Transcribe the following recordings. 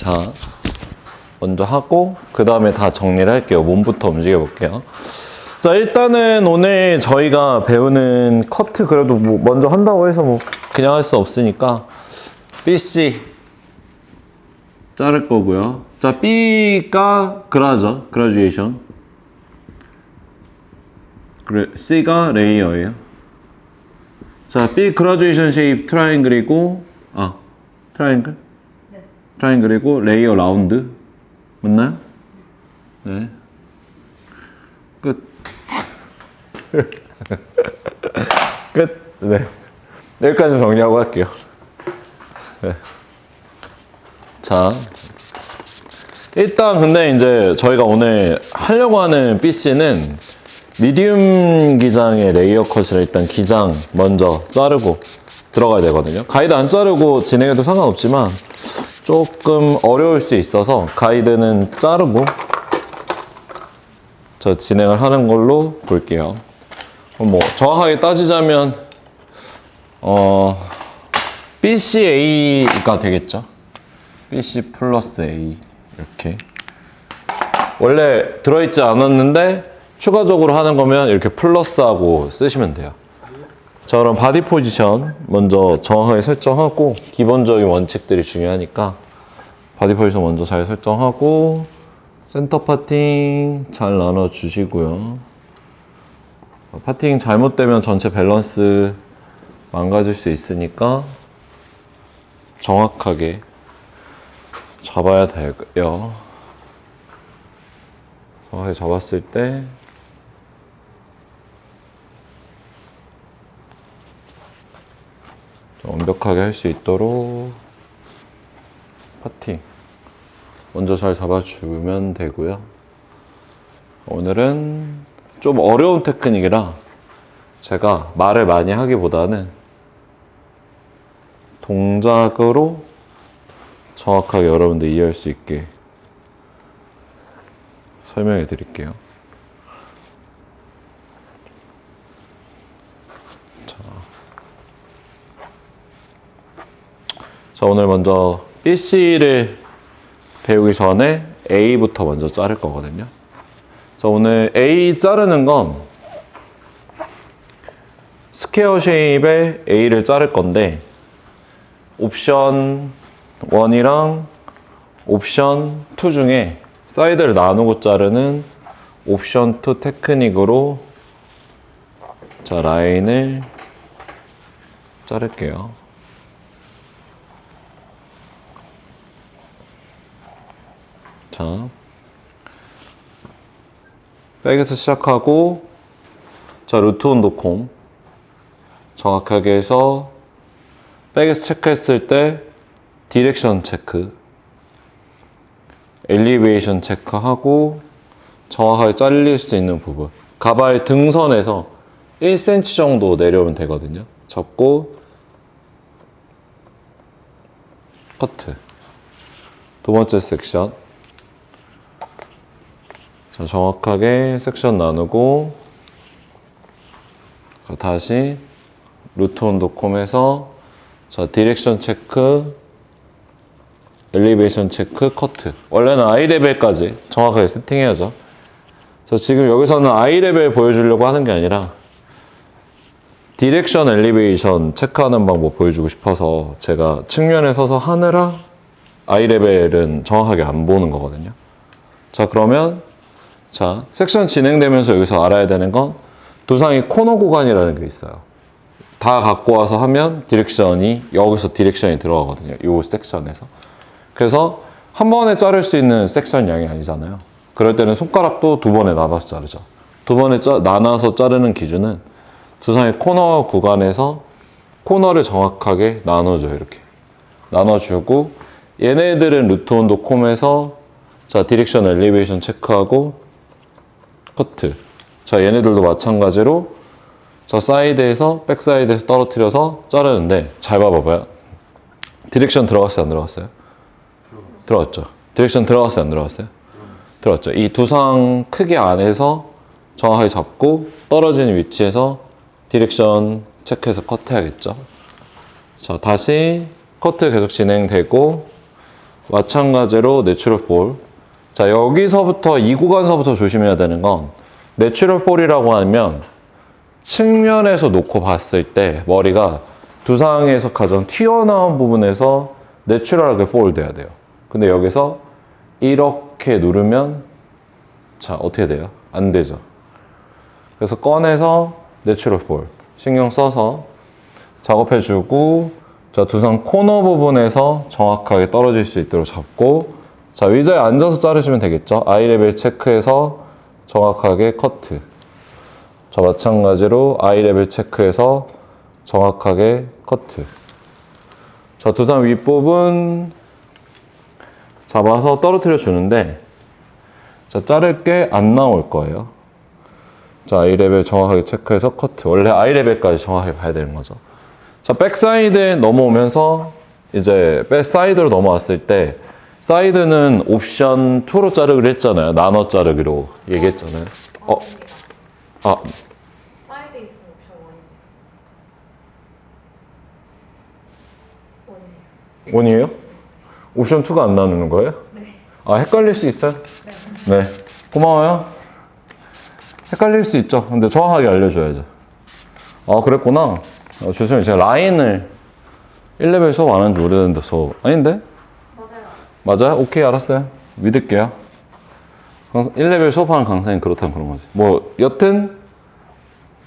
자, 먼저 하고 그 다음에 다 정리를 할게요. 몸부터 움직여 볼게요. 자, 일단은 오늘 저희가 배우는 커트 그래도 뭐 먼저 한다고 해서 뭐 그냥 할 수 없으니까 BC 자를 거고요. 자, B가 그라죠. 그라듀에이션. C가 레이어예요. 자, B 그라듀에이션 쉐입 트라이앵글이고 트라이앵글? 네. 트라이앵글이고 레이어 라운드. 맞나요? 네. 끝. 끝. 네. 여기까지 정리하고 할게요. 네. 자, 일단 근데 이제 저희가 오늘 하려고 하는 PC는 미디움 기장의 레이어 컷을 일단 기장 먼저 자르고 들어가야 되거든요. 가이드 안 자르고 진행해도 상관없지만 조금 어려울 수 있어서 가이드는 자르고 저 진행을 하는 걸로 볼게요. 뭐 정확하게 따지자면 BCA가 되겠죠. BC 플러스 A 이렇게 원래 들어있지 않았는데 추가적으로 하는 거면 이렇게 플러스하고 쓰시면 돼요. 자, 그럼 바디 포지션 먼저 정확하게 설정하고 기본적인 원칙들이 중요하니까 바디 포지션 먼저 잘 설정하고 센터 파팅 잘 나눠 주시고요. 파팅 잘못되면 전체 밸런스 망가질 수 있으니까 정확하게 잡아야 돼요. 정확하게 잡았을 때 완벽하게 할 수 있도록 파팅 먼저 잘 잡아주면 되고요. 오늘은 좀 어려운 테크닉이라 제가 말을 많이 하기보다는 동작으로 정확하게 여러분들 이해할 수 있게 설명해 드릴게요. 자, 오늘 먼저 BC를 배우기 전에 A부터 먼저 자를 거거든요. 자, 오늘 A 자르는 건 스퀘어 쉐입의 A를 자를 건데 옵션 1이랑 옵션 2 중에 사이드를 나누고 자르는 옵션 2 테크닉으로 자, 라인을 자를게요. 자, 백에서 시작하고 자, 루트 온도콤 정확하게 해서 백에서 체크했을 때 디렉션 체크 엘리베이션 체크하고 정확하게 잘릴 수 있는 부분 가발 등선에서 1cm 정도 내려오면 되거든요. 접고 커트 두 번째 섹션 자, 정확하게 섹션 나누고 다시 루트 온도콤에서 자, 디렉션 체크 엘리베이션 체크 커트 원래는 I 레벨까지 정확하게 세팅해야죠. 자, 지금 여기서는 I 레벨 보여주려고 하는 게 아니라 디렉션 엘리베이션 체크하는 방법 보여주고 싶어서 제가 측면에 서서 하느라 I 레벨은 정확하게 안 보는 거거든요. 자, 그러면 자, 섹션 진행되면서 여기서 알아야 되는 건 두상이 코너 구간이라는 게 있어요. 다 갖고 와서 하면 디렉션이 여기서 디렉션이 들어가거든요. 이 섹션에서. 그래서 한 번에 자를 수 있는 섹션 양이 아니잖아요. 그럴 때는 손가락도 두 번에 나눠서 자르죠. 두 번에 나눠서 자르는 기준은 두상의 코너 구간에서 코너를 정확하게 나눠줘요. 이렇게 나눠주고 얘네들은 루트 온도 콤에서 자, 디렉션 엘리베이션 체크하고 커트. 자, 얘네들도 마찬가지로 자, 사이드에서 백사이드에서 떨어뜨려서 자르는데 잘 봐봐요. 디렉션 들어갔어요? 안 들어갔어요? 들어갔죠. 디렉션 들어갔어요? 안 들어갔어요? 들어갔죠. 이 두상 크기 안에서 정확하게 잡고 떨어지는 위치에서 디렉션 체크해서 커트해야겠죠. 자, 다시 커트 계속 진행되고 마찬가지로 내추럴 볼. 자, 여기서부터 이 구간서부터 조심해야 되는 건 내추럴 볼이라고 하면 측면에서 놓고 봤을 때 머리가 두상에서 가장 튀어나온 부분에서 내추럴하게 볼 돼야 돼요. 근데 여기서 이렇게 누르면 자, 어떻게 돼요? 안 되죠. 그래서 꺼내서 내추럴 볼 신경 써서 작업해주고, 자, 두상 코너 부분에서 정확하게 떨어질 수 있도록 잡고, 자, 의자에 앉아서 자르시면 되겠죠. 아이 레벨 체크해서 정확하게 커트. 자, 마찬가지로 아이 레벨 체크해서 정확하게 커트. 자, 두상 윗부분 잡아서 떨어뜨려 주는데, 자, 자를 게 안 나올 거예요. 자, 아이 레벨 정확하게 체크해서 커트. 원래 아이 레벨까지 정확하게 봐야 되는 거죠. 자, 백사이드에 넘어오면서 이제 백사이드로 넘어왔을 때 사이드는 옵션 2로 자르기로 했잖아요. 나눠 자르기로 얘기했잖아요. 사이드 있으면 옵션 1이에요. 원이에요? 옵션 2가 안 나누는 거예요? 네. 아, 헷갈릴 수 있어요? 네. 고마워요. 헷갈릴 수 있죠. 근데 정확하게 알려줘야죠. 아, 그랬구나. 죄송해요. 제가 라인을 1레벨 수업 안 하는지 오래됐는데 수업 아닌데? 맞아요. 맞아요? 오케이, 알았어요. 믿을게요. 1레벨 수업하는 강사님 그렇다면 그런 거지. 뭐 여튼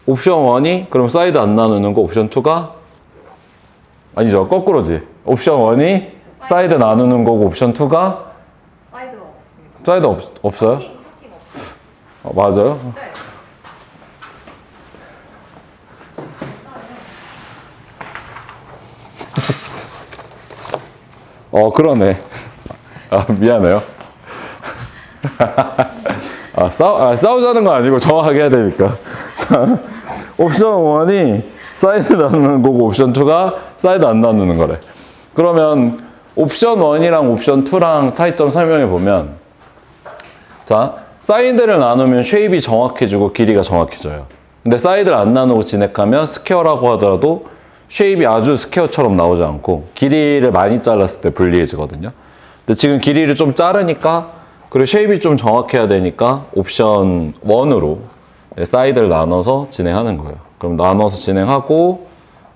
옵션 1이 그럼 사이드 안 나누는 거, 옵션 2가 아니죠. 거꾸로지. 옵션 1이 사이드 나누는 거고, 옵션 2가 사이드가 없습니다. 사이드 없어요? 커팅 없어요. 맞아요. 네. 그러네. 아, 미안해요. 싸우자는 거 아니고 정확하게 해야 되니까. 옵션 1이 사이드 나누는 거고, 옵션 2가 사이드 안 나누는 거래. 그러면 옵션 1이랑 옵션 2랑 차이점 설명해 보면, 자, 사이드를 나누면 쉐입이 정확해지고 길이가 정확해져요. 근데 사이드를 안 나누고 진행하면 스퀘어라고 하더라도 쉐입이 아주 스퀘어처럼 나오지 않고 길이를 많이 잘랐을 때 불리해지거든요. 근데 지금 길이를 좀 자르니까, 그리고 쉐입이 좀 정확해야 되니까 옵션 1으로 사이드를 나눠서 진행하는 거예요. 그럼 나눠서 진행하고,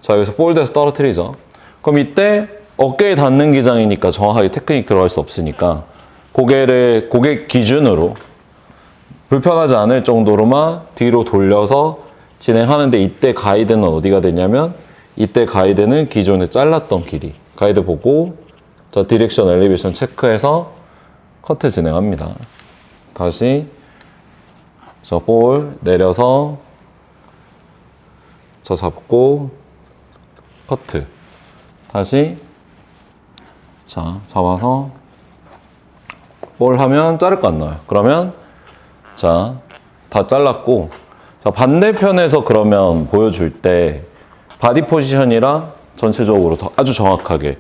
자, 여기서 폴드에서 떨어뜨리죠. 그럼 이때 어깨에 닿는 기장이니까 정확하게 테크닉 들어갈 수 없으니까 고개 기준으로 불편하지 않을 정도로만 뒤로 돌려서 진행하는데, 이때 가이드는 어디가 되냐면, 이때 가이드는 기존에 잘랐던 길이. 가이드 보고, 자, 디렉션, 엘리베이션 체크해서 커트 진행합니다. 다시, 자, 볼 내려서, 자, 잡고, 커트. 다시, 자, 잡아서, 볼 하면 자를 거 안 나와요. 그러면, 자, 다 잘랐고, 자, 반대편에서 그러면 보여줄 때 바디 포지션이랑 전체적으로 더 아주 정확하게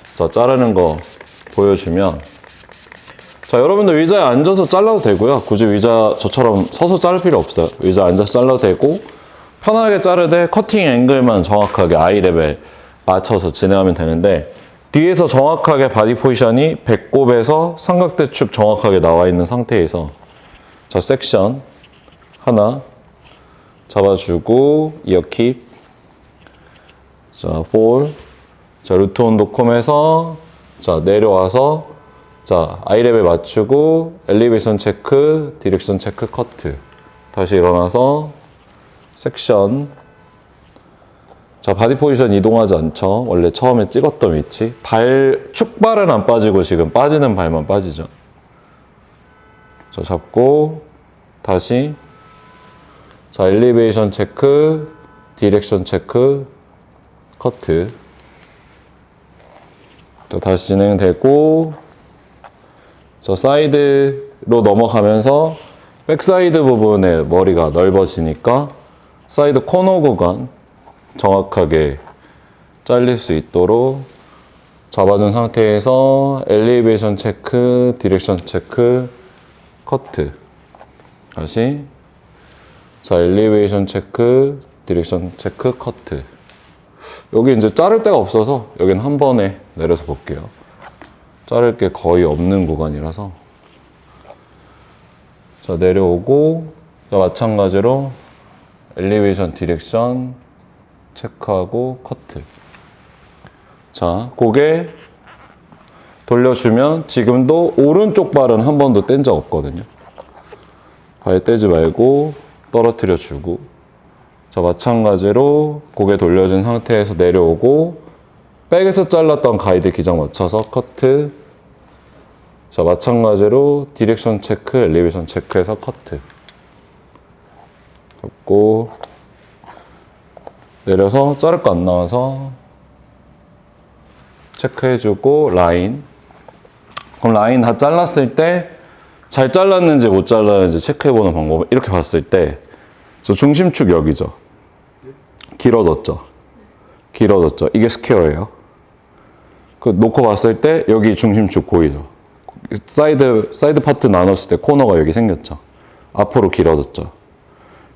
자, 자르는 거 보여주면, 자, 여러분들 의자에 앉아서 잘라도 되고요. 굳이 의자 저처럼 서서 자를 필요 없어요. 의자 앉아서 잘라도 되고, 편하게 자르되 커팅 앵글만 정확하게 아이 레벨 맞춰서 진행하면 되는데, 뒤에서 정확하게 바디 포지션이 배꼽에서 삼각대축 정확하게 나와 있는 상태에서, 자, 섹션 하나 잡아주고, 이어킵, 자, 볼, 자, 루트 온도컴에서, 자, 내려와서, 자, 아이 레벨 맞추고, 엘리베이션 체크, 디렉션 체크, 커트. 다시 일어나서, 섹션, 자, 바디 포지션 이동하지 않죠. 원래 처음에 찍었던 위치. 축발은 안 빠지고 지금 빠지는 발만 빠지죠. 자, 잡고, 다시, 자, 엘리베이션 체크, 디렉션 체크, 커트. 자, 다시 진행되고, 자, 사이드로 넘어가면서 백사이드 부분에 머리가 넓어지니까 사이드 코너 구간 정확하게 잘릴 수 있도록 잡아준 상태에서 엘리베이션 체크, 디렉션 체크, 커트. 다시, 자, 엘리베이션 체크, 디렉션 체크, 커트. 여기 이제 자를 데가 없어서 여기는 한 번에 내려서 볼게요. 자를 게 거의 없는 구간이라서. 자, 내려오고, 자, 마찬가지로 엘리베이션 디렉션 체크하고 커트. 자, 고개 돌려주면 지금도 오른쪽 발은 한 번도 뗀 적 없거든요. 발 떼지 말고 떨어뜨려 주고. 자, 마찬가지로 고개 돌려준 상태에서 내려오고 백에서 잘랐던 가이드 기장 맞춰서 커트. 자, 마찬가지로 디렉션 체크, 엘리베이션 체크해서 커트. 잡고 내려서 자를 거 안 나와서 체크해주고 라인. 그럼 라인 다 잘랐을 때 잘 잘랐는지 못 잘랐는지 체크해보는 방법은 이렇게 봤을 때 저 중심축 여기죠. 길어졌죠. 길어졌죠. 이게 스퀘어예요. 그 놓고 봤을 때 여기 중심축 보이죠. 사이드 파트 나눴을 때 코너가 여기 생겼죠. 앞으로 길어졌죠.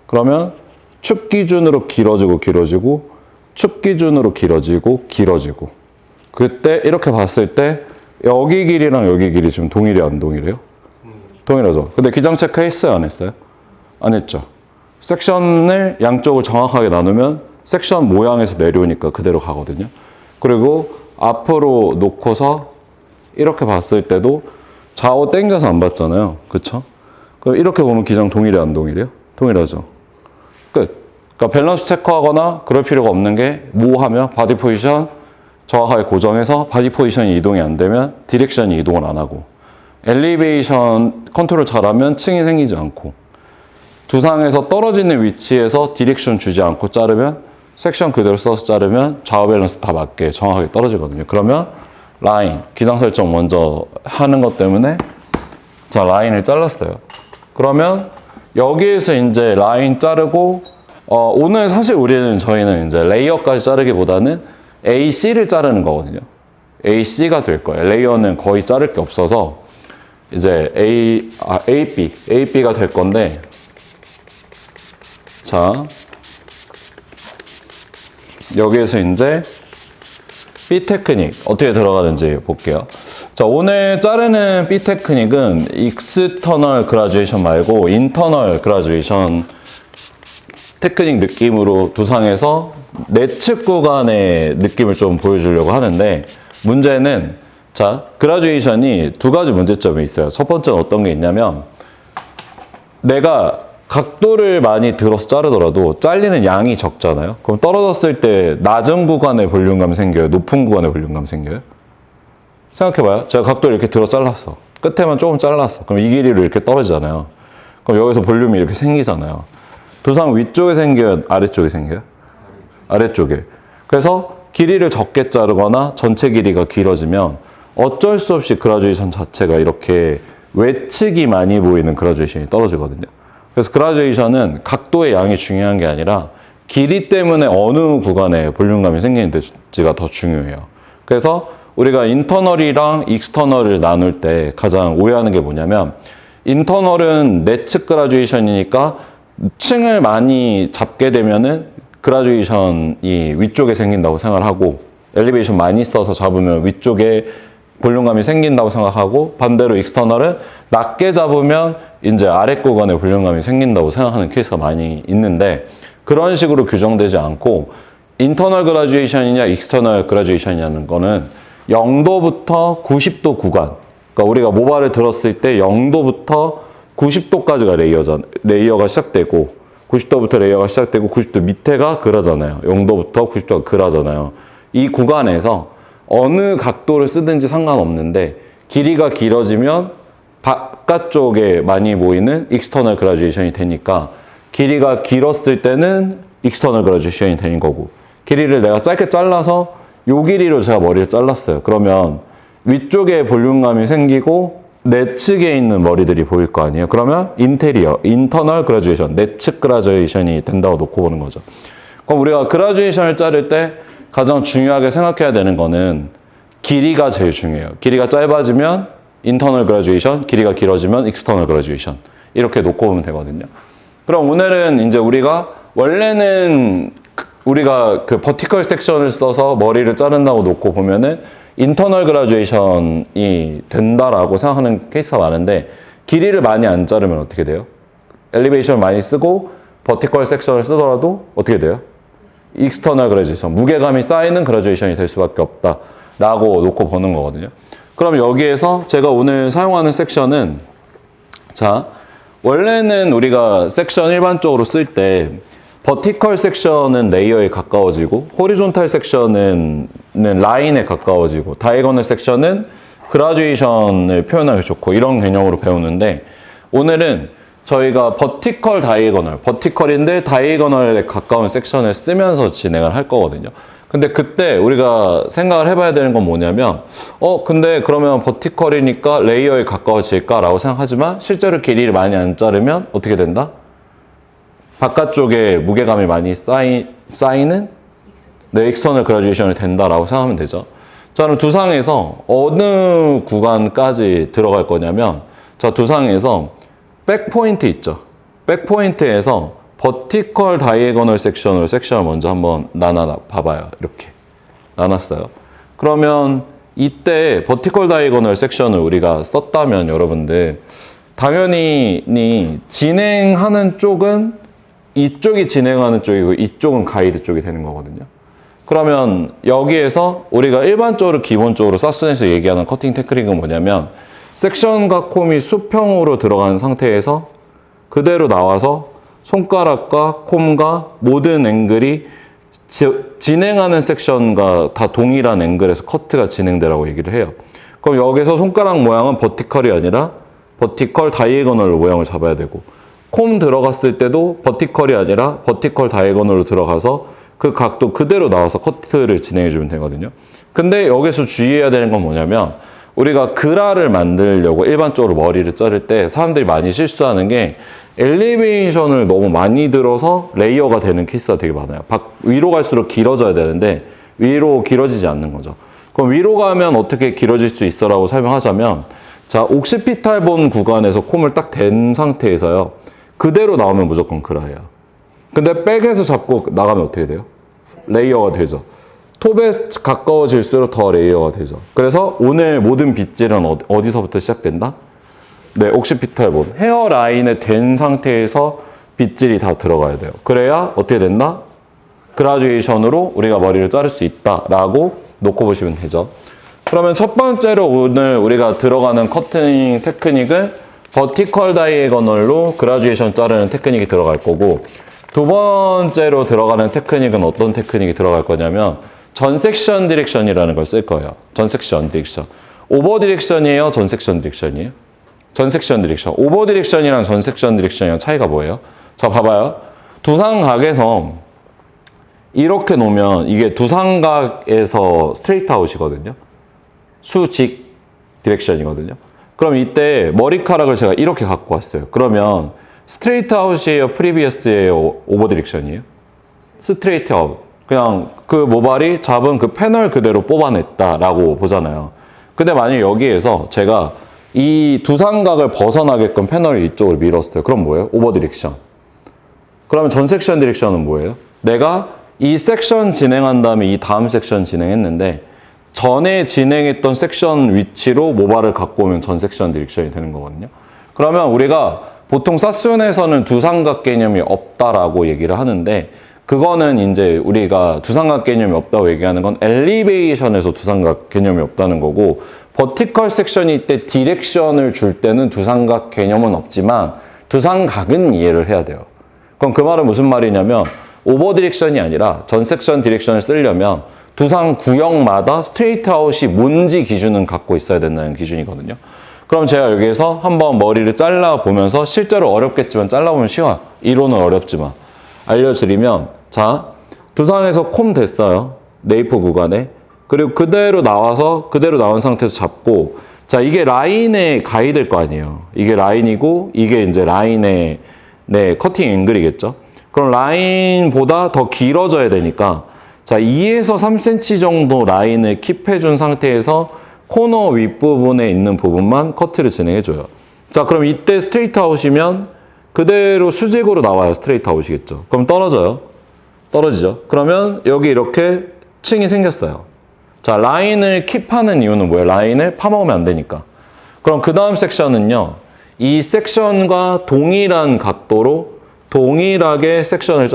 그러면 축 기준으로 길어지고 길어지고 축 기준으로 길어지고 길어지고 그때 이렇게 봤을 때 여기 길이랑 여기 길이 지금 동일해 안 동일해요? 동일하죠. 근데 기장 체크 했어요 안 했어요? 안 했죠. 섹션을 양쪽을 정확하게 나누면 섹션 모양에서 내려오니까 그대로 가거든요. 그리고 앞으로 놓고서 이렇게 봤을 때도 좌우 당겨서 안 봤잖아요. 그쵸? 그럼 이렇게 보면 기장 동일해 안 동일해요? 동일하죠. 끝. 그러니까 밸런스 체크하거나 그럴 필요가 없는 게 뭐 하면 바디 포지션 정확하게 고정해서 바디 포지션이 이동이 안 되면 디렉션이 이동을 안 하고 엘리베이션 컨트롤 잘하면 층이 생기지 않고 두상에서 떨어지는 위치에서 디렉션 주지 않고 자르면 섹션 그대로 써서 자르면 좌우 밸런스 다 맞게 정확하게 떨어지거든요. 그러면 라인, 기장 설정 먼저 하는 것 때문에 자 라인을 잘랐어요. 그러면 여기에서 이제 라인 자르고 오늘 사실 저희는 이제 레이어까지 자르기보다는 AC를 자르는 거거든요. AC가 될 거예요. 레이어는 거의 자를 게 없어서 이제 AB가 될 건데 자 여기에서 이제 B 테크닉 어떻게 들어가는지 볼게요. 자, 오늘 자르는 B 테크닉은 익스터널 그라듀에이션 말고 인터널 그라듀에이션 테크닉 느낌으로 두상에서 내측 구간의 느낌을 좀 보여주려고 하는데 문제는 자, 그라듀에이션이 두 가지 문제점이 있어요. 첫 번째는 어떤 게 있냐면 내가 각도를 많이 들어서 자르더라도 잘리는 양이 적잖아요. 그럼 떨어졌을 때 낮은 구간에 볼륨감이 생겨요? 높은 구간에 볼륨감이 생겨요? 생각해봐요. 제가 각도를 이렇게 들어 잘랐어. 끝에만 조금 잘랐어. 그럼 이 길이로 이렇게 떨어지잖아요. 그럼 여기서 볼륨이 이렇게 생기잖아요. 두상 위쪽에 생겨요? 아래쪽에 생겨요? 아래쪽에. 그래서 길이를 적게 자르거나 전체 길이가 길어지면 어쩔 수 없이 그라듀에이션 자체가 이렇게 외측이 많이 보이는 그라듀에이션이 떨어지거든요. 그래서 그라듀에이션은 각도의 양이 중요한 게 아니라 길이 때문에 어느 구간에 볼륨감이 생기는지가 더 중요해요. 그래서 우리가 인터널이랑 익스터널을 나눌 때 가장 오해하는 게 뭐냐면 인터널은 내측 그라듀에이션이니까 층을 많이 잡게 되면은 그라듀에이션이 위쪽에 생긴다고 생각을 하고 엘리베이션 많이 써서 잡으면 위쪽에 볼륨감이 생긴다고 생각하고 반대로 익스터널은 낮게 잡으면 이제 아래 구간에 볼륨감이 생긴다고 생각하는 케이스가 많이 있는데 그런 식으로 규정되지 않고 인터널 그라듀에이션이냐 익스터널 그라듀에이션이냐는 거는 0도부터 90도 구간 그러니까 우리가 모발을 들었을 때 0도부터 90도까지가 레이어가 시작되고 90도부터 레이어가 시작되고 90도 밑에가 그라잖아요. 0도부터 90도가 그라잖아요. 이 구간에서 어느 각도를 쓰든지 상관없는데 길이가 길어지면 바깥쪽에 많이 보이는 익스터널 그라듀에이션이 되니까 길이가 길었을 때는 익스터널 그라듀에이션이 되는 거고 길이를 내가 짧게 잘라서 요 길이로 제가 머리를 잘랐어요. 그러면 위쪽에 볼륨감이 생기고 내측에 있는 머리들이 보일 거 아니에요. 그러면 인터널 그라듀에이션, 내측 그라듀에이션이 된다고 놓고 보는 거죠. 그럼 우리가 그라듀에이션을 자를 때 가장 중요하게 생각해야 되는 거는 길이가 제일 중요해요. 길이가 짧아지면 인터널 그라듀에이션, 길이가 길어지면 익스터널 그라듀에이션 이렇게 놓고 보면 되거든요. 그럼 오늘은 이제 원래는 우리가 그 버티컬 섹션을 써서 머리를 자른다고 놓고 보면은 인터널 그라듀에이션이 된다라고 생각하는 케이스가 많은데 길이를 많이 안 자르면 어떻게 돼요? 엘리베이션을 많이 쓰고 버티컬 섹션을 쓰더라도 어떻게 돼요? 익스터널 그라듀에이션, 무게감이 쌓이는 그라듀에이션이 될 수밖에 없다라고 놓고 보는 거거든요. 그럼 여기에서 제가 오늘 사용하는 섹션은 자, 원래는 우리가 섹션 일반적으로 쓸 때 버티컬 섹션은 레이어에 가까워지고 호리존탈 섹션은 라인에 가까워지고 다이거널 섹션은 그라듀에이션을 표현하기 좋고 이런 개념으로 배우는데 오늘은 저희가 버티컬 다이거널, 버티컬인데 다이거널에 가까운 섹션을 쓰면서 진행을 할 거거든요. 근데 그때 우리가 생각을 해봐야 되는 건 뭐냐면 근데 그러면 버티컬이니까 레이어에 가까워질까라고 생각하지만 실제로 길이를 많이 안 자르면 어떻게 된다? 바깥쪽에 무게감이 많이 쌓이는 익스터널 그라듀에이션이 된다라고 생각하면 되죠. 자, 그럼 두상에서 어느 구간까지 들어갈 거냐면 자, 두상에서 백포인트 있죠. 백포인트에서 버티컬 다이애거널 섹션으로 섹션을 먼저 한번 나눠 봐봐요. 이렇게 나눴어요. 그러면 이때 버티컬 다이애거널 섹션을 우리가 썼다면 여러분들 당연히 진행하는 쪽은 이쪽이 진행하는 쪽이고 이쪽은 가이드 쪽이 되는 거거든요. 그러면 여기에서 우리가 일반적으로 기본적으로 사스넷에서 얘기하는 커팅 테크닉은 뭐냐면 섹션과 콤이 수평으로 들어간 상태에서 그대로 나와서 손가락과 콤과 모든 앵글이 진행하는 섹션과 다 동일한 앵글에서 커트가 진행되라고 얘기를 해요. 그럼 여기서 손가락 모양은 버티컬이 아니라 버티컬 다이애거널로 모양을 잡아야 되고 콤 들어갔을 때도 버티컬이 아니라 버티컬 다이애거널로 들어가서 그 각도 그대로 나와서 커트를 진행해 주면 되거든요. 근데 여기서 주의해야 되는 건 뭐냐면 우리가 그라를 만들려고 일반적으로 머리를 자를 때 사람들이 많이 실수하는 게 엘리베이션을 너무 많이 들어서 레이어가 되는 케이스가 되게 많아요. 위로 갈수록 길어져야 되는데 위로 길어지지 않는 거죠. 그럼 위로 가면 어떻게 길어질 수 있어라고 설명하자면 자, 옥시피탈 본 구간에서 콤을 딱 댄 상태에서요. 그대로 나오면 무조건 그라예요. 근데 백에서 잡고 나가면 어떻게 돼요? 레이어가 되죠. 톱에 가까워질수록 더 레이어가 되죠. 그래서 오늘 모든 빗질은 어디서부터 시작된다? 네, 옥시피탈 본. 헤어라인에 댄 상태에서 빗질이 다 들어가야 돼요. 그래야 어떻게 된다? 그라듀에이션으로 우리가 머리를 자를 수 있다라고 놓고 보시면 되죠. 그러면 첫 번째로 오늘 우리가 들어가는 커팅 테크닉은 버티컬 다이애거널로 그라듀에이션 자르는 테크닉이 들어갈 거고 두 번째로 들어가는 테크닉은 어떤 테크닉이 들어갈 거냐면 전 섹션 디렉션이라는 걸 쓸 거예요. 전 섹션 디렉션. 오버 디렉션이에요? 전 섹션 디렉션이에요? 전 섹션 디렉션. 오버 디렉션이랑 전 섹션 디렉션이랑 차이가 뭐예요? 자, 봐봐요. 두상각에서 이렇게 놓으면 이게 두상각에서 스트레이트 아웃이거든요. 수직 디렉션이거든요. 그럼 이때 머리카락을 제가 이렇게 갖고 왔어요. 그러면 스트레이트 아웃이에요? 프리비어스예요? 오버 디렉션이에요? 스트레이트 아웃. 그냥 그 모발이 잡은 그 패널 그대로 뽑아냈다라고 보잖아요. 근데 만약 여기에서 제가 이 두상각을 벗어나게끔 패널을 이쪽으로 밀었어요. 그럼 뭐예요? 오버 디렉션. 그러면 전 섹션 디렉션은 뭐예요? 내가 이 섹션 진행한 다음에 이 다음 섹션 진행했는데 전에 진행했던 섹션 위치로 모발을 갖고 오면 전 섹션 디렉션이 되는 거거든요. 그러면 우리가 보통 사순에서는 두상각 개념이 없다라고 얘기를 하는데 그거는 이제 우리가 두상각 개념이 없다고 얘기하는 건 엘리베이션에서 두상각 개념이 없다는 거고 버티컬 섹션일 때 디렉션을 줄 때는 두상각 개념은 없지만 두상각은 이해를 해야 돼요. 그럼 그 말은 무슨 말이냐면 오버 디렉션이 아니라 전 섹션 디렉션을 쓰려면 두상 구역마다 스트레이트 아웃이 뭔지 기준은 갖고 있어야 된다는 기준이거든요. 그럼 제가 여기에서 한번 머리를 잘라보면서 실제로 어렵겠지만 잘라보면 쉬워요. 이론은 어렵지만 알려드리면 자, 두상에서 콤 됐어요. 네이프 구간에. 그리고 그대로 나와서 그대로 나온 상태에서 잡고 자, 이게 라인에 가이드일 거 아니에요. 이게 라인이고 이게 이제 라인의 커팅 앵글이겠죠. 그럼 라인보다 더 길어져야 되니까 자, 2에서 3cm 정도 라인을 킵해준 상태에서 코너 윗부분에 있는 부분만 커트를 진행해줘요. 자, 그럼 이때 스트레이트 아웃이면 그대로 수직으로 나와요. 스트레이트 아웃이겠죠. 그럼 떨어져요. 떨어지죠. 그러면 여기 이렇게 층이 생겼어요. 자, 라인을 킵하는 이유는 뭐예요? 라인을 파먹으면 안 되니까. 그럼 그 다음 섹션은요. 이 섹션과 동일한 각도로 동일하게 섹션을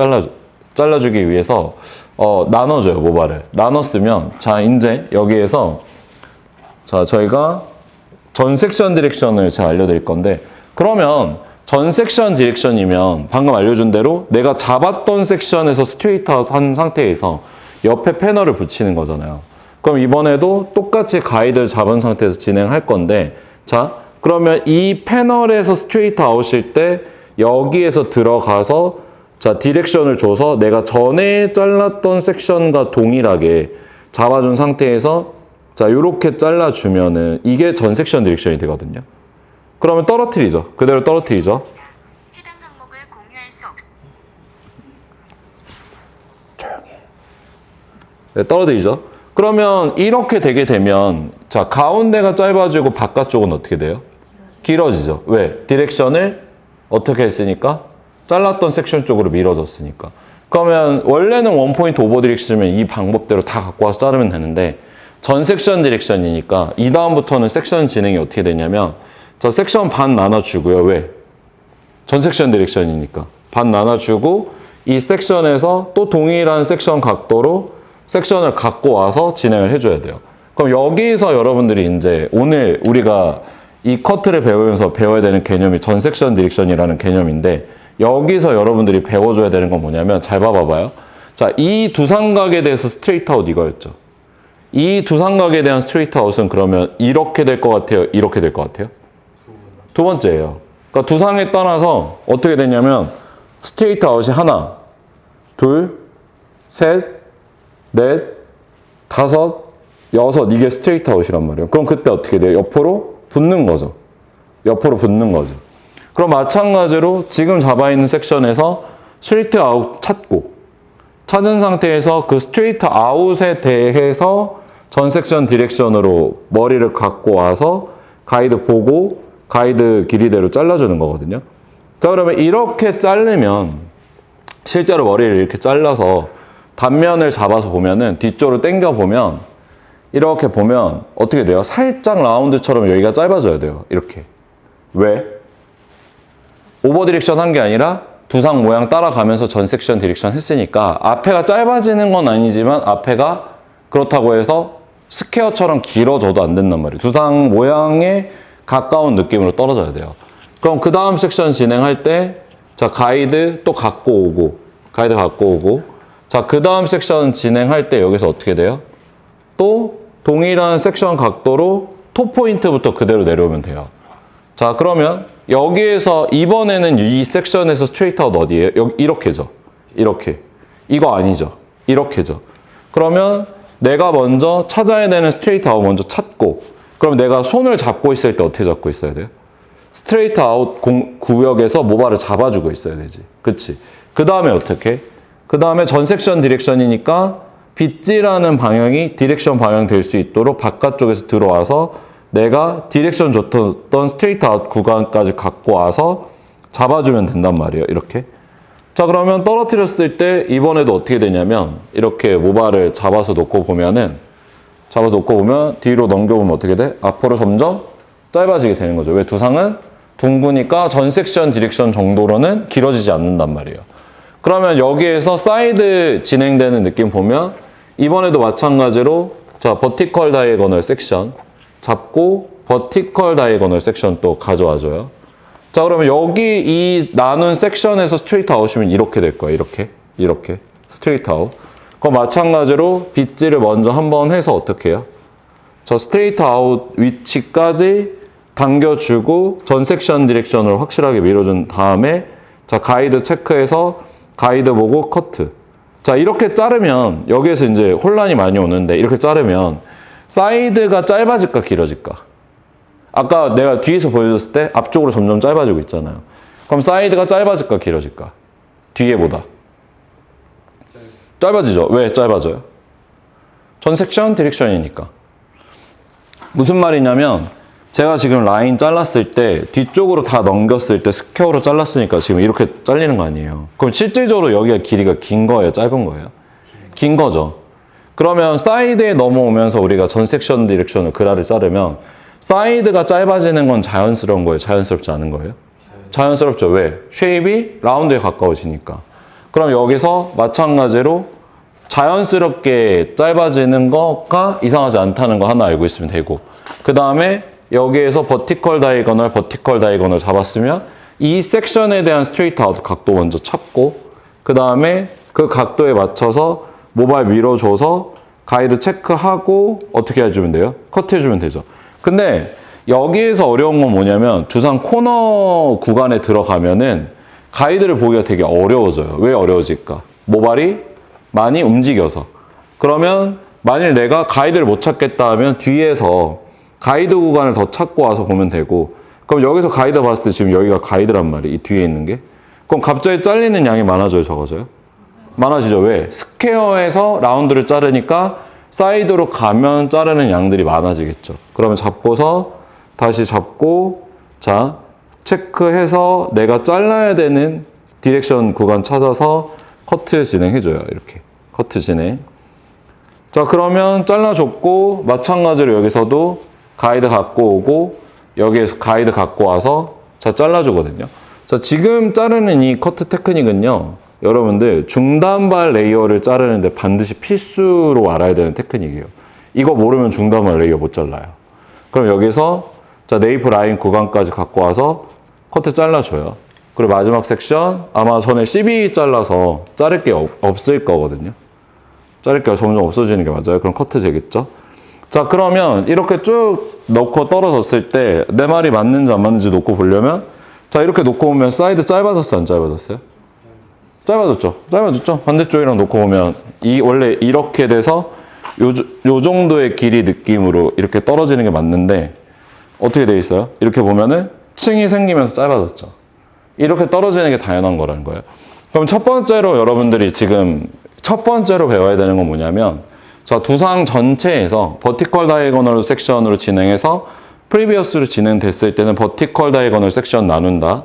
잘라주기 위해서 나눠줘요, 모발을. 나눴으면 자, 이제 여기에서 자, 저희가 전 섹션 디렉션을 제가 알려드릴 건데 그러면 전 섹션 디렉션이면 방금 알려준 대로 내가 잡았던 섹션에서 스트레이트 아웃 한 상태에서 옆에 패널을 붙이는 거잖아요. 그럼 이번에도 똑같이 가이드를 잡은 상태에서 진행할 건데 자, 그러면 이 패널에서 스트레이트 아웃일 때 여기에서 들어가서 자, 디렉션을 줘서 내가 전에 잘랐던 섹션과 동일하게 잡아준 상태에서 자, 요렇게 잘라주면은 이게 전 섹션 디렉션이 되거든요. 그러면 떨어뜨리죠. 그대로 떨어뜨리죠. 해당 항목을 공유할 수 없. 조용히. 네, 떨어뜨리죠. 그러면 이렇게 되게 되면 자, 가운데가 짧아지고 바깥쪽은 어떻게 돼요? 길어지죠. 왜? 디렉션을 어떻게 했으니까? 잘랐던 섹션 쪽으로 밀어줬으니까. 그러면 원래는 원포인트 오버 디렉션이면 이 방법대로 다 갖고 와서 자르면 되는데 전 섹션 디렉션이니까 이 다음부터는 섹션 진행이 어떻게 되냐면 자, 섹션 반 나눠주고요. 왜? 전 섹션 디렉션이니까. 반 나눠주고 이 섹션에서 또 동일한 섹션 각도로 섹션을 갖고 와서 진행을 해줘야 돼요. 그럼 여기서 여러분들이 이제 오늘 우리가 이 커트를 배우면서 배워야 되는 개념이 전 섹션 디렉션이라는 개념인데 여기서 여러분들이 배워줘야 되는 건 뭐냐면 잘 봐봐요. 자, 이 두 삼각에 대해서 스트레이트 아웃 이거였죠. 이 두 삼각에 대한 스트레이트 아웃은 그러면 이렇게 될 것 같아요? 이렇게 될 것 같아요? 두 번째예요. 그러니까 두 상에 따라서 어떻게 되냐면 스트레이트 아웃이 하나, 둘, 셋, 넷, 다섯, 여섯 이게 스트레이트 아웃이란 말이에요. 그럼 그때 어떻게 돼요? 옆으로 붙는 거죠. 옆으로 붙는 거죠. 그럼 마찬가지로 지금 잡아있는 섹션에서 스트레이트 아웃 찾은 상태에서 그 스트레이트 아웃에 대해서 전 섹션 디렉션으로 머리를 갖고 와서 가이드 보고 가이드 길이대로 잘라주는 거거든요. 자, 그러면 이렇게 자르면 실제로 머리를 이렇게 잘라서 단면을 잡아서 보면은 뒤쪽으로 당겨 보면 이렇게 보면 어떻게 돼요? 살짝 라운드처럼 여기가 짧아져야 돼요. 이렇게. 왜? 오버 디렉션 한 게 아니라 두상 모양 따라가면서 전 섹션 디렉션 했으니까 앞에가 짧아지는 건 아니지만 앞에가 그렇다고 해서 스퀘어처럼 길어져도 안 된단 말이에요. 두상 모양에 가까운 느낌으로 떨어져야 돼요. 그럼 그 다음 섹션 진행할 때 자, 가이드 또 갖고 오고 자, 그 다음 섹션 진행할 때 여기서 어떻게 돼요? 또 동일한 섹션 각도로 톱 포인트부터 그대로 내려오면 돼요. 자, 그러면 여기에서 이번에는 이 섹션에서 스트레이트 아웃 어디예요? 여기 이렇게죠. 이렇게. 이거 아니죠. 이렇게죠. 그러면 내가 먼저 찾아야 되는 스트레이트 아웃 먼저 찾고 그럼 내가 손을 잡고 있을 때 어떻게 잡고 있어야 돼요? 스트레이트 아웃 구역에서 모발을 잡아주고 있어야 되지. 그치? 그 다음에 어떻게? 그 다음에 전 섹션 디렉션이니까 빗질하는 방향이 디렉션 방향 될 수 있도록 바깥쪽에서 들어와서 내가 디렉션 줬던 스트레이트 아웃 구간까지 갖고 와서 잡아주면 된단 말이에요. 이렇게. 자, 그러면 떨어뜨렸을 때 이번에도 어떻게 되냐면 이렇게 모발을 잡아서 놓고 보면 뒤로 넘겨보면 어떻게 돼? 앞으로 점점 짧아지게 되는 거죠. 왜? 두상은 둥그니까 전 섹션 디렉션 정도로는 길어지지 않는단 말이에요. 그러면 여기에서 사이드 진행되는 느낌 보면 이번에도 마찬가지로 자, 버티컬 다이애고널 섹션 잡고 버티컬 다이애고널 섹션 또 가져와줘요. 자, 그러면 여기 이 나눈 섹션에서 스트레이트 아웃이면 이렇게 될 거예요. 이렇게 스트레이트 아웃. 그럼 마찬가지로 빗질을 먼저 한번 해서 어떻게 해요? 저 스트레이트 아웃 위치까지 당겨주고 전 섹션 디렉션으로 확실하게 밀어준 다음에 자, 가이드 체크해서 가이드 보고 커트. 자, 이렇게 자르면 여기에서 이제 혼란이 많이 오는데 이렇게 자르면 사이드가 짧아질까 길어질까? 아까 내가 뒤에서 보여줬을 때 앞쪽으로 점점 짧아지고 있잖아요. 그럼 사이드가 짧아질까 길어질까? 뒤에보다. 짧아지죠. 왜 짧아져요? 전 섹션 디렉션이니까. 무슨 말이냐면 제가 지금 라인 잘랐을 때 뒤쪽으로 다 넘겼을 때 스퀘어로 잘랐으니까 지금 이렇게 잘리는 거 아니에요. 그럼 실질적으로 여기가 길이가 긴 거예요? 짧은 거예요? 긴 거죠. 그러면 사이드에 넘어오면서 우리가 전 섹션 디렉션을 그라를 자르면 사이드가 짧아지는 건 자연스러운 거예요? 자연스럽지 않은 거예요? 자연스럽죠. 왜? 쉐입이 라운드에 가까워지니까. 그럼 여기서 마찬가지로 자연스럽게 짧아지는 거가 이상하지 않다는 거 하나 알고 있으면 되고, 그 다음에 여기에서 버티컬 다이거널 잡았으면 이 섹션에 대한 스트레이트 아웃 각도 먼저 찾고, 그 다음에 그 각도에 맞춰서 모발 밀어줘서 가이드 체크하고 어떻게 해주면 돼요? 커트해주면 되죠. 근데 여기에서 어려운 건 뭐냐면 두상 코너 구간에 들어가면은 가이드를 보기가 되게 어려워져요. 왜 어려워질까? 모발이 많이 움직여서. 그러면 만일 내가 가이드를 못 찾겠다 하면 뒤에서 가이드 구간을 더 찾고 와서 보면 되고, 그럼 여기서 가이드 봤을 때 지금 여기가 가이드란 말이에요. 이 뒤에 있는 게. 그럼 갑자기 잘리는 양이 많아져요, 적어져요? 많아지죠. 왜? 스퀘어에서 라운드를 자르니까 사이드로 가면 자르는 양들이 많아지겠죠. 그러면 잡고서 다시 잡고, 자, 체크해서 내가 잘라야 되는 디렉션 구간 찾아서 커트 진행해줘요. 이렇게. 커트 진행. 자, 그러면 잘라줬고, 마찬가지로 여기서도 가이드 갖고 오고, 여기에서 가이드 갖고 와서, 자, 잘라주거든요. 자, 지금 자르는 이 커트 테크닉은요, 여러분들 중단발 레이어를 자르는데 반드시 필수로 알아야 되는 테크닉이에요. 이거 모르면 중단발 레이어 못 잘라요. 그럼 여기서 자, 네이프 라인 구간까지 갖고 와서 커트 잘라줘요. 그리고 마지막 섹션 아마 전에 12 잘라서 자를 게 없을 거거든요. 자를 게 점점 없어지는 게 맞아요. 그럼 커트 되겠죠? 자, 그러면 이렇게 쭉 넣고 떨어졌을 때 내 말이 맞는지 안 맞는지 놓고 보려면, 자, 이렇게 놓고 보면 사이드 짧아졌어요, 안 짧아졌어요? 짧아졌죠? 짧아졌죠? 반대쪽이랑 놓고 보면 원래 이렇게 돼서 요 정도의 길이 느낌으로 이렇게 떨어지는 게 맞는데 어떻게 돼 있어요? 이렇게 보면은 층이 생기면서 짧아졌죠. 이렇게 떨어지는 게 당연한 거라는 거예요. 그럼 첫 번째로 여러분들이 지금 첫 번째로 배워야 되는 건 뭐냐면, 자, 두상 전체에서 버티컬 다이거널 섹션으로 진행해서 프리비어스로 진행됐을 때는 버티컬 다이거널 섹션 나눈다.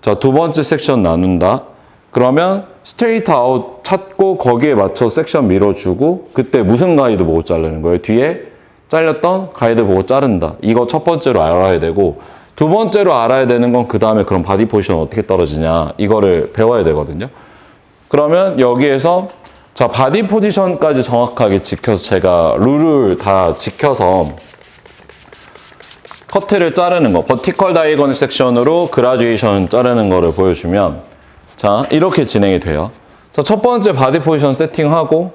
자, 두 번째 섹션 나눈다. 그러면 스트레이트 아웃 찾고 거기에 맞춰 섹션 밀어주고, 그때 무슨 가이드 보고 자르는 거예요? 뒤에 잘렸던 가이드 보고 자른다. 이거 첫 번째로 알아야 되고, 두 번째로 알아야 되는 건 그 다음에 그럼 바디 포지션 어떻게 떨어지냐, 이거를 배워야 되거든요. 그러면 여기에서 자, 바디 포지션까지 정확하게 지켜서 제가 룰을 다 지켜서 커트를 자르는 거, 버티컬 다이거널 섹션으로 그라듀에이션 자르는 거를 보여주면, 자, 이렇게 진행이 돼요. 자, 첫 번째 바디 포지션 세팅하고,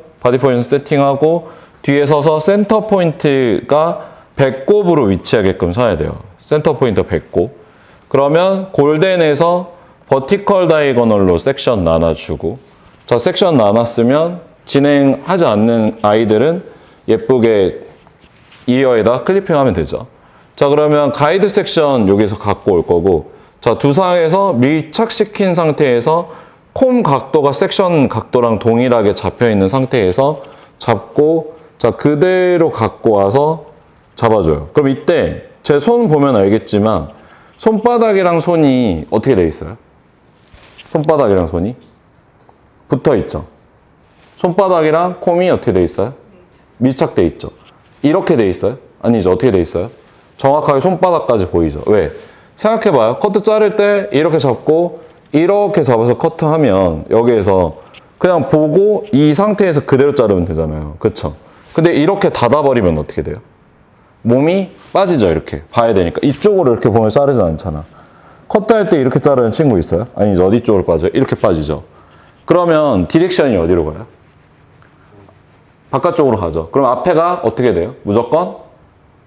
뒤에 서서 센터 포인트가 배꼽으로 위치하게끔 서야 돼요. 센터 포인트 배꼽. 그러면 골덴에서 버티컬 다이거널로 섹션 나눠주고, 자, 섹션 나눴으면 진행하지 않는 아이들은 예쁘게 이어에다 클리핑하면 되죠. 자, 그러면 가이드 섹션 여기서 갖고 올 거고, 자, 두상에서 밀착시킨 상태에서 콤 각도가 섹션 각도랑 동일하게 잡혀 있는 상태에서 잡고, 자, 그대로 갖고 와서 잡아줘요. 그럼 이때 제 손 보면 알겠지만 손바닥이랑 손이 어떻게 돼 있어요? 손바닥이랑 손이 붙어 있죠. 손바닥이랑 콤이 어떻게 돼 있어요? 밀착돼 있죠. 이렇게 돼 있어요? 아니죠. 어떻게 돼 있어요? 정확하게 손바닥까지 보이죠. 왜? 생각해봐요. 커트 자를 때 이렇게 잡고 이렇게 잡아서 커트하면 여기에서 그냥 보고 이 상태에서 그대로 자르면 되잖아요. 그쵸? 근데 이렇게 닫아버리면 어떻게 돼요? 몸이 빠지죠. 이렇게 봐야 되니까. 이쪽으로 이렇게 보면 자르지 않잖아. 커트할 때 이렇게 자르는 친구 있어요? 아니죠. 어디 쪽으로 빠져요? 이렇게 빠지죠. 그러면 디렉션이 어디로 가요? 바깥쪽으로 가죠. 그럼 앞에가 어떻게 돼요? 무조건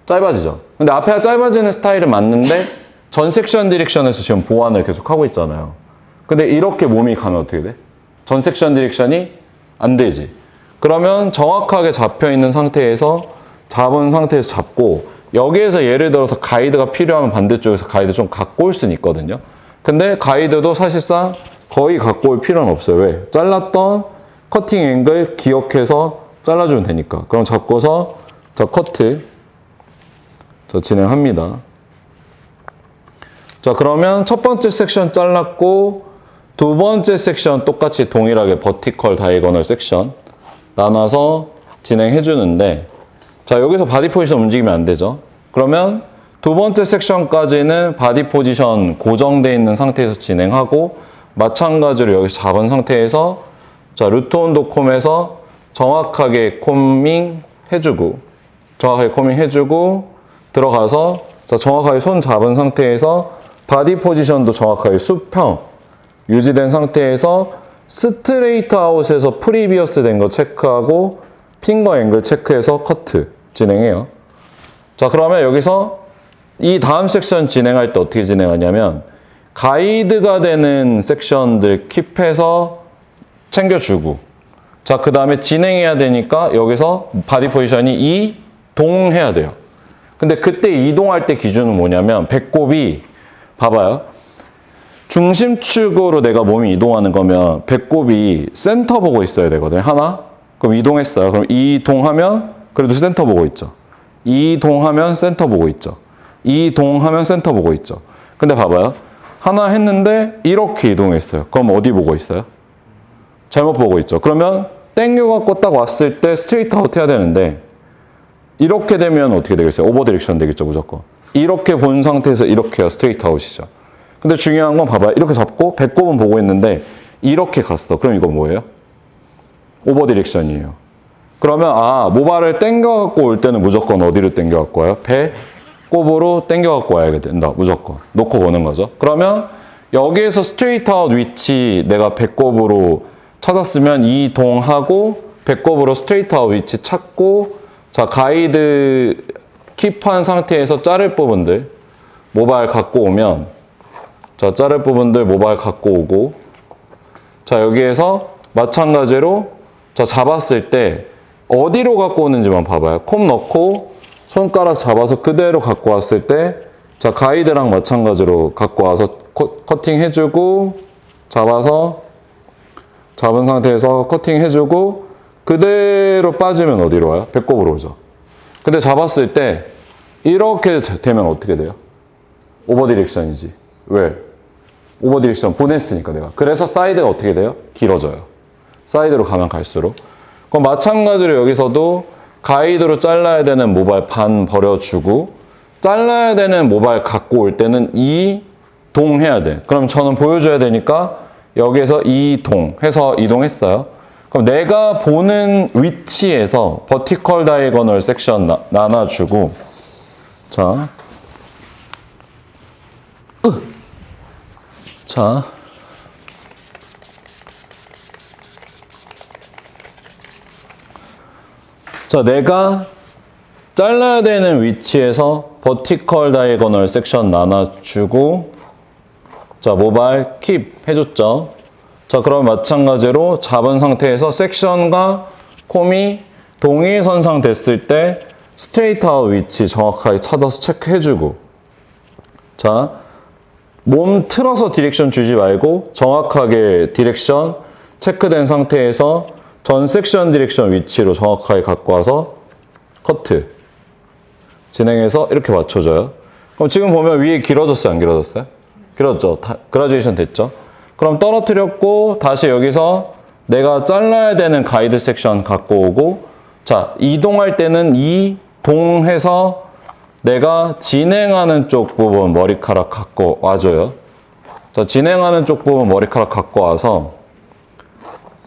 짧아지죠. 근데 앞에가 짧아지는 스타일은 맞는데 전 섹션 디렉션에서 지금 보완을 계속 하고 있잖아요. 근데 이렇게 몸이 가면 어떻게 돼? 전 섹션 디렉션이 안 되지. 그러면 정확하게 잡혀 있는 상태에서 잡은 상태에서 잡고, 여기에서 예를 들어서 가이드가 필요하면 반대쪽에서 가이드 좀 갖고 올 수는 있거든요. 근데 가이드도 사실상 거의 갖고 올 필요는 없어요. 왜? 잘랐던 커팅 앵글 기억해서 잘라주면 되니까. 그럼 잡고서 자, 커트 자, 진행합니다. 자, 그러면 첫 번째 섹션 잘랐고, 두 번째 섹션 똑같이 동일하게 버티컬 다이거널 섹션 나눠서 진행해 주는데, 자, 여기서 바디 포지션 움직이면 안 되죠. 그러면 두 번째 섹션까지는 바디 포지션 고정되어 있는 상태에서 진행하고, 마찬가지로 여기서 잡은 상태에서 자, 루트 온도 콤에서 정확하게 코밍 해주고, 들어가서 자, 정확하게 손 잡은 상태에서 바디 포지션도 정확하게 수평 유지된 상태에서 스트레이트 아웃에서 프리비어스 된 거 체크하고 핑거 앵글 체크해서 커트 진행해요. 자, 그러면 여기서 이 다음 섹션 진행할 때 어떻게 진행하냐면 가이드가 되는 섹션들 킵해서 챙겨주고, 자, 그 다음에 진행해야 되니까 여기서 바디 포지션이 이동해야 돼요. 근데 그때 이동할 때 기준은 뭐냐면 배꼽이 봐봐요. 중심축으로 내가 몸이 이동하는 거면 배꼽이 센터 보고 있어야 되거든요. 하나. 그럼 이동했어요. 그럼 이동하면 그래도 센터 보고 있죠. 이동하면 센터 보고 있죠. 이동하면 센터 보고 있죠. 근데 봐봐요. 하나 했는데 이렇게 이동했어요. 그럼 어디 보고 있어요? 잘못 보고 있죠. 그러면 땡겨갖고 딱 왔을 때 스트레이트 아웃 해야 되는데 이렇게 되면 어떻게 되겠어요? 오버 디렉션 되겠죠, 무조건. 이렇게 본 상태에서 이렇게 해야 스트레이트 아웃이죠. 근데 중요한 건 봐봐요. 이렇게 잡고 배꼽은 보고 있는데 이렇게 갔어. 그럼 이건 뭐예요? 오버 디렉션이에요. 그러면 모발을 땡겨갖고 올 때는 무조건 어디로 땡겨갖고 와요? 배꼽으로 땡겨갖고 와야 된다. 무조건. 놓고 보는 거죠. 그러면 여기에서 스트레이트 아웃 위치 내가 배꼽으로 찾았으면 이동하고 배꼽으로 스트레이트 아웃 위치 찾고, 자, 가이드 킵한 상태에서 자를 부분들 모발 갖고 오면, 자, 자를 부분들 모발 갖고 오고, 자, 여기에서 마찬가지로 자, 잡았을 때 어디로 갖고 오는지만 봐봐요. 콤 넣고 손가락 잡아서 그대로 갖고 왔을 때, 자, 가이드랑 마찬가지로 갖고 와서 커팅 해주고, 잡은 상태에서 커팅 해주고, 그대로 빠지면 어디로 와요? 배꼽으로 오죠. 근데 잡았을 때 이렇게 되면 어떻게 돼요? 오버 디렉션이지. 왜? 오버 디렉션 보냈으니까 내가. 그래서 사이드가 어떻게 돼요? 길어져요. 사이드로 가면 갈수록. 그럼 마찬가지로 여기서도 가이드로 잘라야 되는 모발 반 버려주고, 잘라야 되는 모발 갖고 올 때는 이동해야 돼. 그럼 저는 보여줘야 되니까 여기에서 이동해서 이동했어요. 그럼 내가 보는 위치에서 버티컬 다이거널 섹션 나눠주고, 자, 자, 내가 잘라야 되는 위치에서 버티컬 다이거널 섹션 나눠주고, 자, 모발 킵 해줬죠. 자, 그럼 마찬가지로 잡은 상태에서 섹션과 콤이 동일선상 됐을 때 스트레이트 아웃 위치 정확하게 찾아서 체크해주고, 자, 몸 틀어서 디렉션 주지 말고 정확하게 디렉션 체크된 상태에서 전 섹션 디렉션 위치로 정확하게 갖고 와서 커트 진행해서 이렇게 맞춰줘요. 그럼 지금 보면 위에 길어졌어요, 안 길어졌어요? 길어졌죠. 그라듀에이션 됐죠. 그럼 떨어뜨렸고 다시 여기서 내가 잘라야 되는 가이드 섹션 갖고 오고, 자, 이동할 때는 이동해서 내가 진행하는 쪽 부분 머리카락 갖고 와줘요. 자, 진행하는 쪽 부분 머리카락 갖고 와서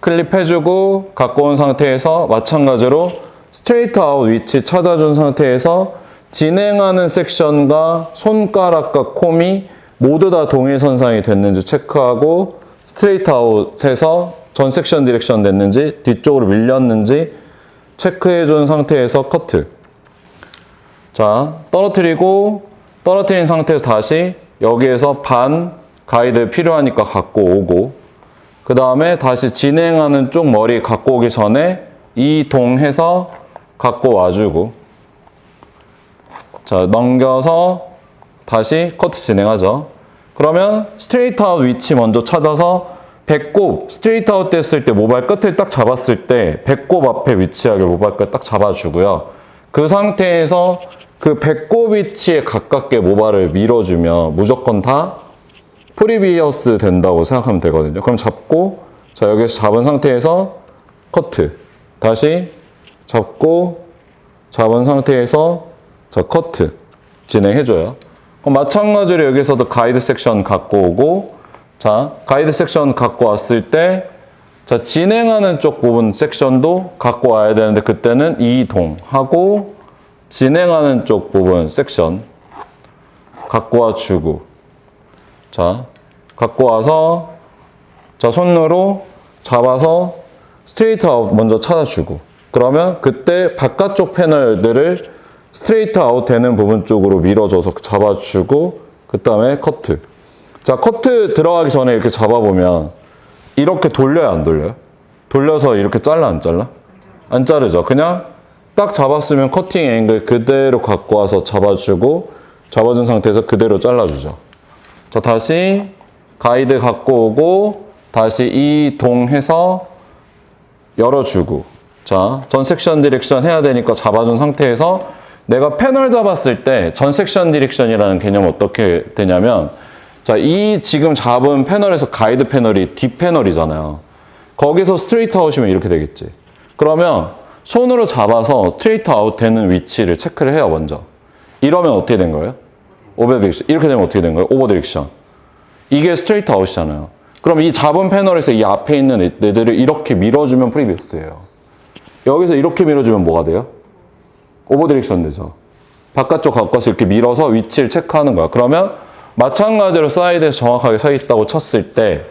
클립해주고 갖고 온 상태에서 마찬가지로 스트레이트 아웃 위치 찾아준 상태에서 진행하는 섹션과 손가락과 콤이 모두 다 동일선상이 됐는지 체크하고, 스트레이트 아웃에서 전 섹션 디렉션 됐는지 뒤쪽으로 밀렸는지 체크해준 상태에서 커트. 자, 떨어뜨린 상태에서 다시 여기에서 반 가이드 필요하니까 갖고 오고, 그 다음에 다시 진행하는 쪽 머리 갖고 오기 전에 이동해서 갖고 와주고, 자, 넘겨서 다시 커트 진행하죠. 그러면 스트레이트 아웃 위치 먼저 찾아서 배꼽 스트레이트 아웃 됐을 때 모발 끝을 딱 잡았을 때 배꼽 앞에 위치하게 모발 끝 딱 잡아주고요. 그 상태에서 그 배꼽 위치에 가깝게 모발을 밀어주면 무조건 다 프리비어스 된다고 생각하면 되거든요. 그럼 잡고, 자, 여기서 잡은 상태에서 커트. 다시 잡은 상태에서 자, 커트 진행해줘요. 그럼 마찬가지로 여기서도 가이드 섹션 갖고 오고, 자, 가이드 섹션 갖고 왔을 때, 자, 진행하는 쪽 부분 섹션도 갖고 와야 되는데, 그때는 이동하고, 진행하는 쪽 부분 섹션 갖고 와주고, 자, 갖고 와서, 자, 손으로 잡아서 스트레이트 아웃 먼저 찾아주고, 그러면 그때 바깥쪽 패널들을 스트레이트 아웃 되는 부분 쪽으로 밀어줘서 잡아주고, 그 다음에 커트. 자, 커트 들어가기 전에 이렇게 잡아보면 이렇게 돌려야 안 돌려요? 돌려서 이렇게 잘라 안 잘라? 안 자르죠. 그냥 딱 잡았으면 커팅 앵글 그대로 갖고 와서 잡아주고, 잡아준 상태에서 그대로 잘라주죠. 자, 다시 가이드 갖고 오고, 다시 이동해서 열어주고, 자, 전 섹션 디렉션 해야 되니까 잡아준 상태에서 내가 패널 잡았을 때 전 섹션 디렉션이라는 개념은 어떻게 되냐면, 자, 이 지금 잡은 패널에서 가이드 패널이 뒷 패널이잖아요. 거기서 스트레이트 아웃이면 이렇게 되겠지. 그러면 손으로 잡아서 스트레이트 아웃 되는 위치를 체크를 해요, 먼저. 이러면 어떻게 된 거예요? 오버 디렉션. 이렇게 되면 어떻게 된 거예요? 오버 디렉션. 이게 스트레이트 아웃이잖아요. 그럼 이 잡은 패널에서 이 앞에 있는 애들을 이렇게 밀어주면 프리비스예요. 여기서 이렇게 밀어주면 뭐가 돼요? 오버 디렉션 되죠. 바깥쪽 갖고 와서 이렇게 밀어서 위치를 체크하는 거야. 그러면 마찬가지로 사이드에서 정확하게 서 있다고 쳤을 때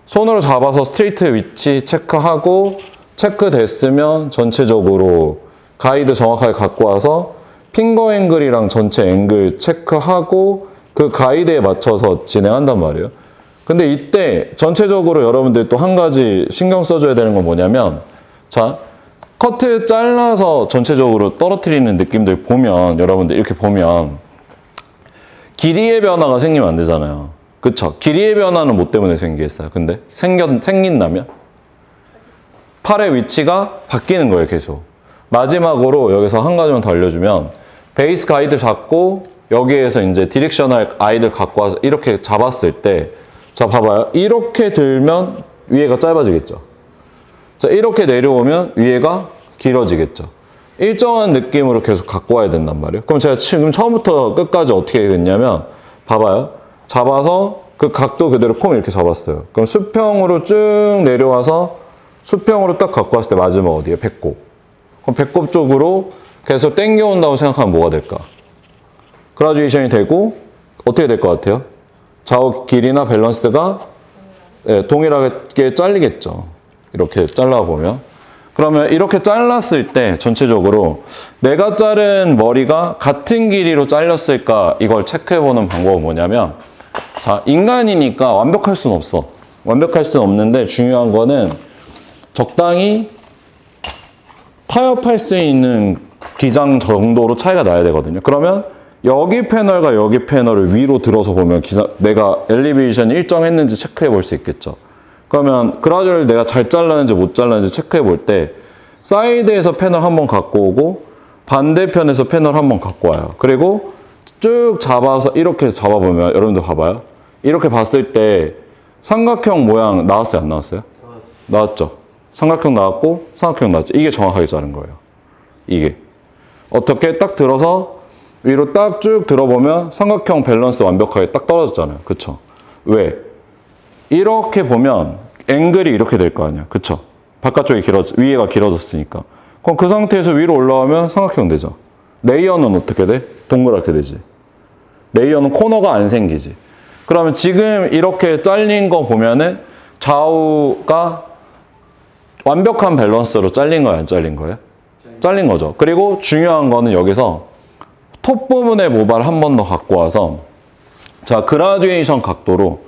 손으로 잡아서 스트레이트 위치 체크하고, 체크됐으면 전체적으로 가이드 정확하게 갖고 와서 핑거 앵글이랑 전체 앵글 체크하고 그 가이드에 맞춰서 진행한단 말이에요. 근데 이때 전체적으로 여러분들 또 한 가지 신경 써줘야 되는 건 뭐냐면, 자, 커트 잘라서 전체적으로 떨어뜨리는 느낌들 보면, 여러분들 이렇게 보면 길이의 변화가 생기면 안 되잖아요. 그쵸? 길이의 변화는 뭐 때문에 생기겠어요? 근데 생긴다면 팔의 위치가 바뀌는 거예요, 계속. 마지막으로 여기서 한 가지만 더 알려주면, 베이스 가이드 잡고 여기에서 이제 디렉셔널 아이들 갖고 와서 이렇게 잡았을 때, 자, 봐봐요. 이렇게 들면 위에가 짧아지겠죠. 자, 이렇게 내려오면 위에가 길어지겠죠. 일정한 느낌으로 계속 갖고 와야 된단 말이에요. 그럼 제가 지금 처음부터 끝까지 어떻게 됐냐면, 봐봐요. 잡아서 그 각도 그대로 콤 이렇게 잡았어요. 그럼 수평으로 쭉 내려와서 수평으로 딱 갖고 왔을 때 마지막 어디에요? 배꼽. 그럼 배꼽 쪽으로 계속 당겨온다고 생각하면 뭐가 될까? 그라듀에이션이 되고 어떻게 될 것 같아요? 좌우 길이나 밸런스가 동일하게 잘리겠죠. 이렇게 잘라보면. 그러면 이렇게 잘랐을 때 전체적으로 내가 자른 머리가 같은 길이로 잘렸을까, 이걸 체크해보는 방법은 뭐냐면, 자, 인간이니까 완벽할 수는 없어. 완벽할 수는 없는데 중요한 거는 적당히 타협할 수 있는 기장 정도로 차이가 나야 되거든요. 그러면 여기 패널과 여기 패널을 위로 들어서 보면 내가 엘리베이션이 일정했는지 체크해 볼 수 있겠죠. 그러면 그라듀얼 내가 잘 잘랐는지 못 잘랐는지 체크해 볼 때 사이드에서 패널 한번 갖고 오고 반대편에서 패널 한번 갖고 와요. 그리고 쭉 잡아서 이렇게 잡아보면 여러분들 봐봐요. 이렇게 봤을 때 삼각형 모양 나왔어요? 안 나왔어요? 나왔죠. 삼각형 나왔고 삼각형 나왔죠. 이게 정확하게 자른 거예요. 이게. 어떻게 딱 들어서 위로 딱 쭉 들어보면 삼각형 밸런스 완벽하게 딱 떨어졌잖아요. 그쵸? 왜? 이렇게 보면 앵글이 이렇게 될 거 아니야. 그쵸? 바깥쪽이 위에가 길어졌으니까. 그럼 그 상태에서 위로 올라오면 삼각형 되죠. 레이어는 어떻게 돼? 동그랗게 되지. 레이어는 코너가 안 생기지. 그러면 지금 이렇게 잘린 거 보면은 좌우가 완벽한 밸런스로 잘린 거예요? 안 잘린 거예요? 잘린 거죠. 그리고 중요한 거는 여기서 톱 부분의 모발 한 번 더 갖고 와서, 자, 그라듀에이션 각도로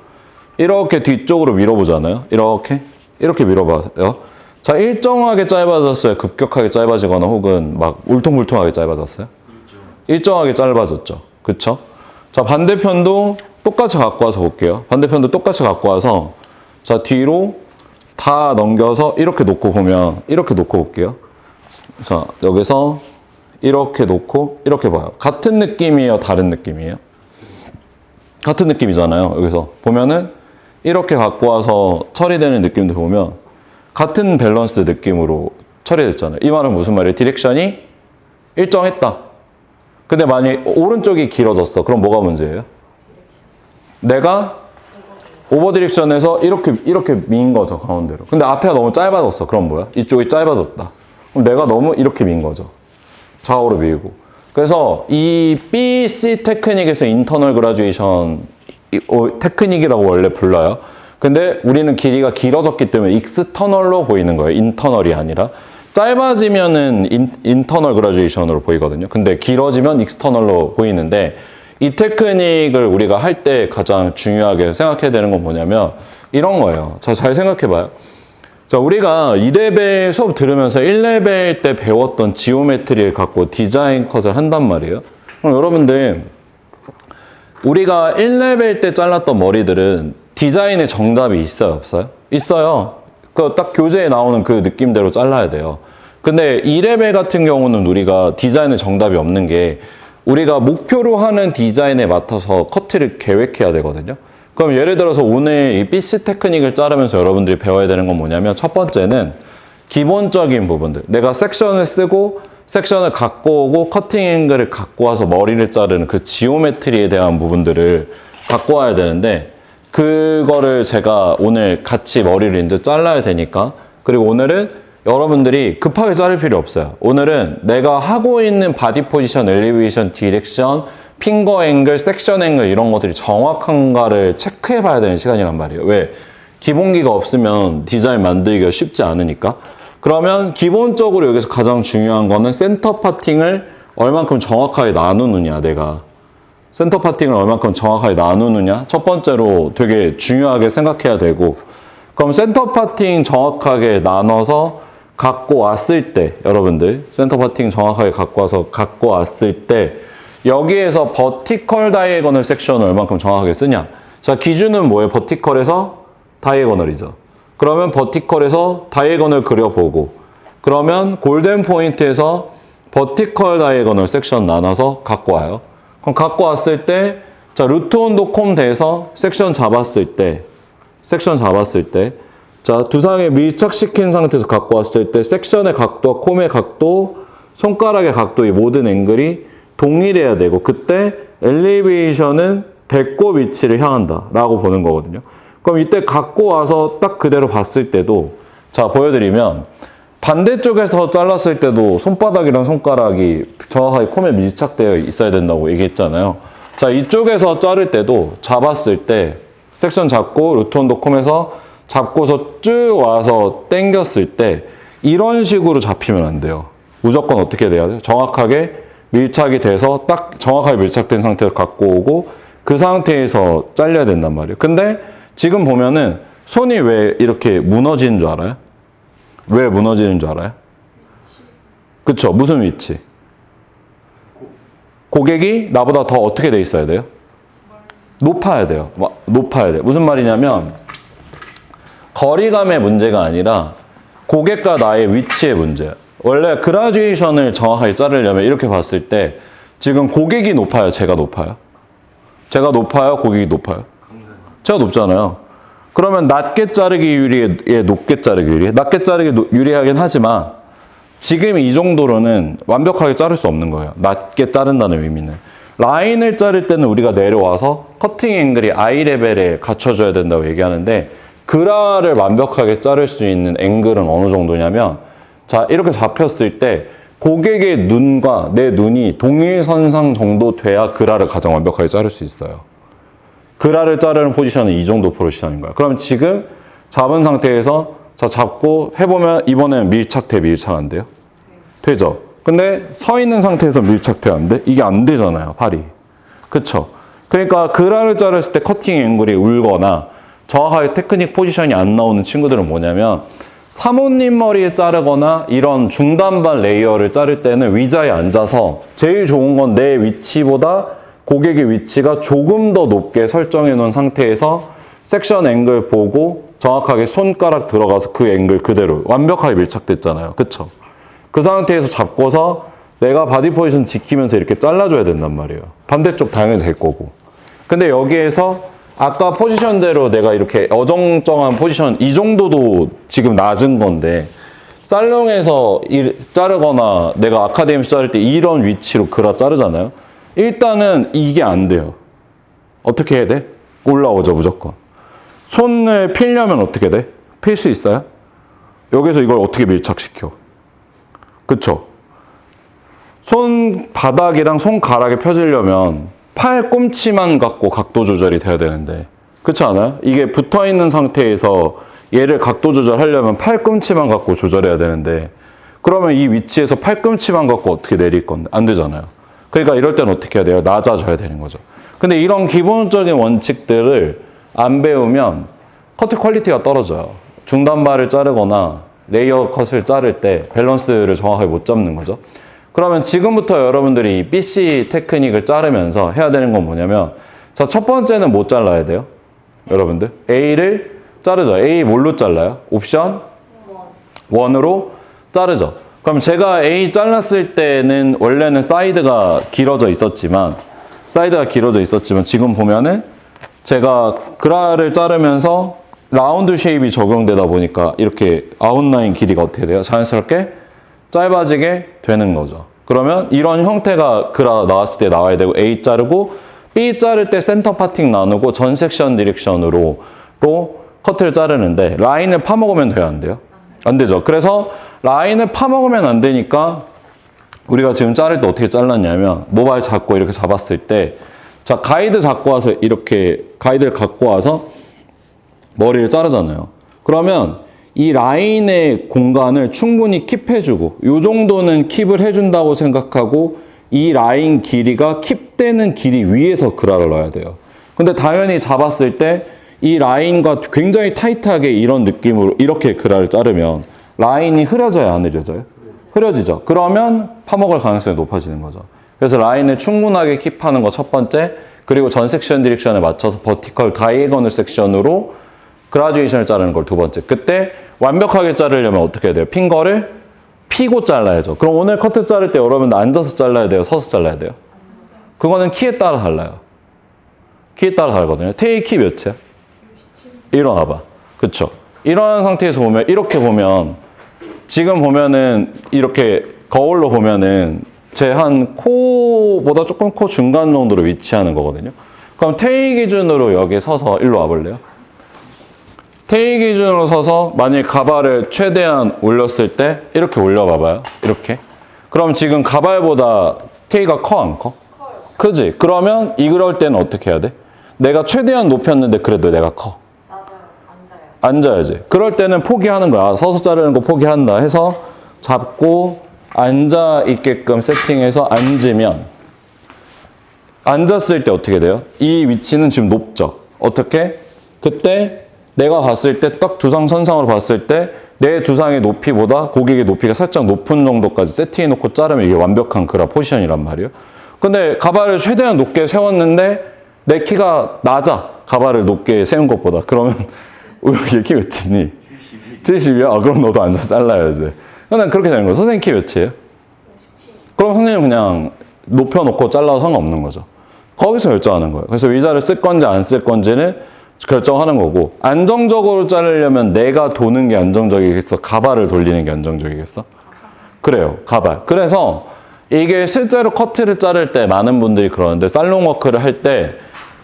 이렇게 뒤쪽으로 밀어보잖아요. 이렇게 밀어봐요. 자, 일정하게 짧아졌어요? 급격하게 짧아지거나 혹은 막 울퉁불퉁하게 짧아졌어요? 일정하게 짧아졌죠. 그쵸? 자, 반대편도 똑같이 갖고 와서 볼게요. 반대편도 똑같이 갖고 와서, 자, 뒤로 다 넘겨서 이렇게 놓고 보면, 이렇게 놓고 볼게요. 자, 여기서 이렇게 놓고 이렇게 봐요. 같은 느낌이에요? 다른 느낌이에요? 같은 느낌이잖아요. 여기서 보면은 이렇게 갖고 와서 처리되는 느낌도 보면 같은 밸런스 느낌으로 처리됐잖아요. 이 말은 무슨 말이에요? 디렉션이 일정했다. 근데 만약에 오른쪽이 길어졌어. 그럼 뭐가 문제예요? 내가 오버 디렉션에서 이렇게 민 거죠, 가운데로. 근데 앞에가 너무 짧아졌어. 그럼 뭐야? 이쪽이 짧아졌다. 그럼 내가 너무 이렇게 민 거죠. 좌우로 밀고. 그래서 이 BC 테크닉에서 인터널 그라듀에이션 테크닉이라고 원래 불러요. 근데 우리는 길이가 길어졌기 때문에 익스터널로 보이는 거예요. 인터널이 아니라. 짧아지면은 인터널 그라듀에이션으로 보이거든요. 근데 길어지면 익스터널로 보이는데 이 테크닉을 우리가 할 때 가장 중요하게 생각해야 되는 건 뭐냐면 이런 거예요. 자, 잘 생각해 봐요. 자, 우리가 2레벨 수업 들으면서 1레벨 때 배웠던 지오메트리를 갖고 디자인 컷을 한단 말이에요. 그럼 여러분들 우리가 1레벨 때 잘랐던 머리들은 디자인의 정답이 있어요, 없어요? 있어요. 그 딱 교재에 나오는 그 느낌대로 잘라야 돼요. 근데 2레벨 같은 경우는 우리가 디자인의 정답이 없는 게 우리가 목표로 하는 디자인에 맞춰서 커트를 계획해야 되거든요. 그럼 예를 들어서 오늘 이 BC 테크닉을 자르면서 여러분들이 배워야 되는 건 뭐냐면 첫 번째는 기본적인 부분들. 내가 섹션을 쓰고 섹션을 갖고 오고 커팅 앵글을 갖고 와서 머리를 자르는 그 지오메트리에 대한 부분들을 갖고 와야 되는데 그거를 제가 오늘 같이 머리를 이제 잘라야 되니까 그리고 오늘은 여러분들이 급하게 자를 필요 없어요. 오늘은 내가 하고 있는 바디 포지션, 엘리베이션, 디렉션, 핑거 앵글, 섹션 앵글 이런 것들이 정확한가를 체크해 봐야 되는 시간이란 말이에요. 왜? 기본기가 없으면 디자인 만들기가 쉽지 않으니까. 그러면 기본적으로 여기서 가장 중요한 거는 센터 파팅을 얼만큼 정확하게 나누느냐, 내가. 센터 파팅을 얼만큼 정확하게 나누느냐. 첫 번째로 되게 중요하게 생각해야 되고. 그럼 센터 파팅 정확하게 나눠서 갖고 왔을 때, 여러분들, 센터 파팅 정확하게 갖고 와서 갖고 왔을 때, 여기에서 버티컬 다이애고널 섹션을 얼만큼 정확하게 쓰냐. 자, 기준은 뭐예요? 버티컬에서 다이애고널이죠. 그러면 버티컬에서 다이애고널 그려보고, 그러면 골든 포인트에서 버티컬 다이애고널 섹션 나눠서 갖고 와요. 그럼 갖고 왔을 때, 자, 루트 온도 콤 돼서 섹션 잡았을 때, 자, 두상에 밀착시킨 상태에서 갖고 왔을 때 섹션의 각도와 콤의 각도, 손가락의 각도, 이 모든 앵글이 동일해야 되고 그때 엘리베이션은 배꼽 위치를 향한다 라고 보는 거거든요. 그럼 이때 갖고 와서 딱 그대로 봤을 때도 자, 보여드리면 반대쪽에서 잘랐을 때도 손바닥이랑 손가락이 정확하게 콤에 밀착되어 있어야 된다고 얘기했잖아요. 자, 이쪽에서 자를 때도 잡았을 때 섹션 잡고 루트 온도 콤에서 잡고서 쭉 와서 당겼을 때 이런 식으로 잡히면 안 돼요. 무조건 어떻게 돼야 돼요? 정확하게 밀착이 돼서 딱 정확하게 밀착된 상태로 갖고 오고 그 상태에서 잘려야 된단 말이에요. 근데 지금 보면은 손이 왜 이렇게 무너지는 줄 알아요? 왜 무너지는 줄 알아요? 그쵸? 무슨 위치? 고객이 나보다 더 어떻게 돼 있어야 돼요? 높아야 돼요. 높아야 돼요. 무슨 말이냐면 거리감의 문제가 아니라 고객과 나의 위치의 문제예요. 원래 그라듀에이션을 정확하게 자르려면 이렇게 봤을 때 지금 고객이 높아요? 제가 높아요? 제가 높아요? 고객이 높아요? 제가 높잖아요. 그러면 낮게 자르기 유리해? 높게 자르기 유리해? 낮게 자르기 유리하긴 하지만 지금 이 정도로는 완벽하게 자를 수 없는 거예요. 낮게 자른다는 의미는. 라인을 자를 때는 우리가 내려와서 커팅 앵글이 아이 레벨에 갖춰줘야 된다고 얘기하는데 그라를 완벽하게 자를 수 있는 앵글은 어느 정도냐면 자, 이렇게 잡혔을 때 고객의 눈과 내 눈이 동일선상 정도 돼야 그라를 가장 완벽하게 자를 수 있어요. 그라를 자르는 포지션은 이 정도 포지션인 거야. 그럼 지금 잡은 상태에서 자, 잡고 해보면 이번에는 밀착돼, 밀착 안 돼요? 되죠? 근데 서 있는 상태에서 밀착돼, 안 돼? 이게 안 되잖아요, 팔이. 그쵸? 그러니까 그라를 자르실 때 커팅 앵글이 울거나 정확하게 테크닉 포지션이 안 나오는 친구들은 뭐냐면 사모님 머리에 자르거나 이런 중단반 레이어를 자를 때는 의자에 앉아서 제일 좋은 건 내 위치보다 고객의 위치가 조금 더 높게 설정해 놓은 상태에서 섹션 앵글 보고 정확하게 손가락 들어가서 그 앵글 그대로 완벽하게 밀착됐잖아요. 그쵸? 그 상태에서 잡고서 내가 바디 포지션 지키면서 이렇게 잘라줘야 된단 말이에요. 반대쪽 당연히 될 거고. 근데 여기에서 아까 포지션대로 내가 이렇게 어정쩡한 포지션 이 정도도 지금 낮은 건데 살롱에서 자르거나 내가 아카데미에서 자를 때 이런 위치로 그라 자르잖아요. 일단은 이게 안 돼요. 어떻게 해야 돼? 올라오죠, 무조건. 손을 필려면 어떻게 돼? 필 수 있어요? 여기서 이걸 어떻게 밀착시켜? 그쵸? 손바닥이랑 손가락이 펴지려면 팔꿈치만 갖고 각도 조절이 돼야 되는데, 그렇지 않아요? 이게 붙어 있는 상태에서 얘를 각도 조절하려면 팔꿈치만 갖고 조절해야 되는데, 그러면 이 위치에서 팔꿈치만 갖고 어떻게 내릴 건데? 안 되잖아요. 그러니까 이럴 때는 어떻게 해야 돼요? 낮아져야 되는 거죠. 근데 이런 기본적인 원칙들을 안 배우면 커트 퀄리티가 떨어져요. 중단발을 자르거나 레이어 컷을 자를 때 밸런스를 정확하게 못 잡는 거죠. 그러면 지금부터 여러분들이 이 BC 테크닉을 자르면서 해야 되는 건 뭐냐면, 자, 첫 번째는 뭐 잘라야 돼요? 여러분들 A를 자르죠. A 뭘로 잘라요? 옵션 1으로 자르죠. 그럼 제가 A 잘랐을 때는 원래는 사이드가 길어져 있었지만 지금 보면은 제가 그라를 자르면서 라운드 쉐입이 적용되다 보니까 이렇게 아웃라인 길이가 어떻게 돼요? 자연스럽게 짧아지게 되는 거죠. 그러면 이런 형태가 그라 나왔을 때 나와야 되고, A 자르고 B 자를 때 센터 파팅 나누고 전 섹션 디렉션으로 또 커트를 자르는데, 라인을 파먹으면 돼요, 안 돼요? 안 되죠. 그래서 라인을 파먹으면 안 되니까 우리가 지금 자를 때 어떻게 잘랐냐면, 모발 잡고 이렇게 잡았을 때, 자, 가이드 잡고 와서 이렇게 가이드를 갖고 와서 머리를 자르잖아요. 그러면 이 라인의 공간을 충분히 킵해주고, 이 정도는 킵을 해준다고 생각하고, 이 라인 길이가 킵되는 길이 위에서 그라를 넣어야 돼요. 근데 당연히 잡았을 때 이 라인과 굉장히 타이트하게 이런 느낌으로 이렇게 그라를 자르면 라인이 흐려져요, 안 흐려져요? 흐려지죠. 그러면 파먹을 가능성이 높아지는 거죠. 그래서 라인을 충분하게 킵하는 거 첫 번째, 그리고 전 섹션 디렉션에 맞춰서 버티컬 다이애고널 섹션으로 그라듀에이션을 자르는 걸 두 번째. 그때 완벽하게 자르려면 어떻게 해야 돼요? 핑거를 피고 잘라야죠. 그럼 오늘 커트 자를 때 여러분 앉아서 잘라야 돼요? 서서 잘라야 돼요? 그거는 키에 따라 달라요. 키에 따라 다르거든요. 테이 키 몇이야? 일어나봐. 그쵸? 일어난 상태에서 보면, 이렇게 보면, 지금 보면은, 이렇게 거울로 보면은, 제 한 코보다 조금 코 중간 정도로 위치하는 거거든요. 그럼 테이 기준으로 여기 서서, 일로 와볼래요? 테이 기준으로 서서, 만약 가발을 최대한 올렸을 때, 이렇게 올려봐봐요. 이렇게. 그럼 지금 가발보다 테이가 커, 안 커? 커요. 크지? 그러면, 이럴 때는 어떻게 해야 돼? 내가 최대한 높였는데, 그래도 내가 커. 앉아야지. 그럴 때는 포기하는 거야. 서서 자르는 거 포기한다 해서 잡고 앉아 있게끔 세팅해서 앉으면, 앉았을 때 어떻게 돼요? 이 위치는 지금 높죠. 어떻게? 그때 내가 봤을 때 딱 두상 선상으로 봤을 때 내 두상의 높이보다 고객의 높이가 살짝 높은 정도까지 세팅해 놓고 자르면 이게 완벽한 그라 포지션이란 말이에요. 근데 가발을 최대한 높게 세웠는데 내 키가 낮아. 가발을 높게 세운 것보다. 그러면 여기 키 몇이니? 70이야? 아, 그럼 너도 앉아 잘라야지. 그냥 그렇게 되는 거예요. 선생님 키 몇이에요? 57. 그럼 선생님 그냥 높여놓고 잘라도 상관없는 거죠. 거기서 결정하는 거예요. 그래서 위자를 쓸 건지 안 쓸 건지는 결정하는 거고, 안정적으로 자르려면 내가 도는 게 안정적이겠어? 가발을 돌리는 게 안정적이겠어? 그래요. 가발. 그래서 이게 실제로 커트를 자를 때 많은 분들이 그러는데, 살롱 워크를 할 때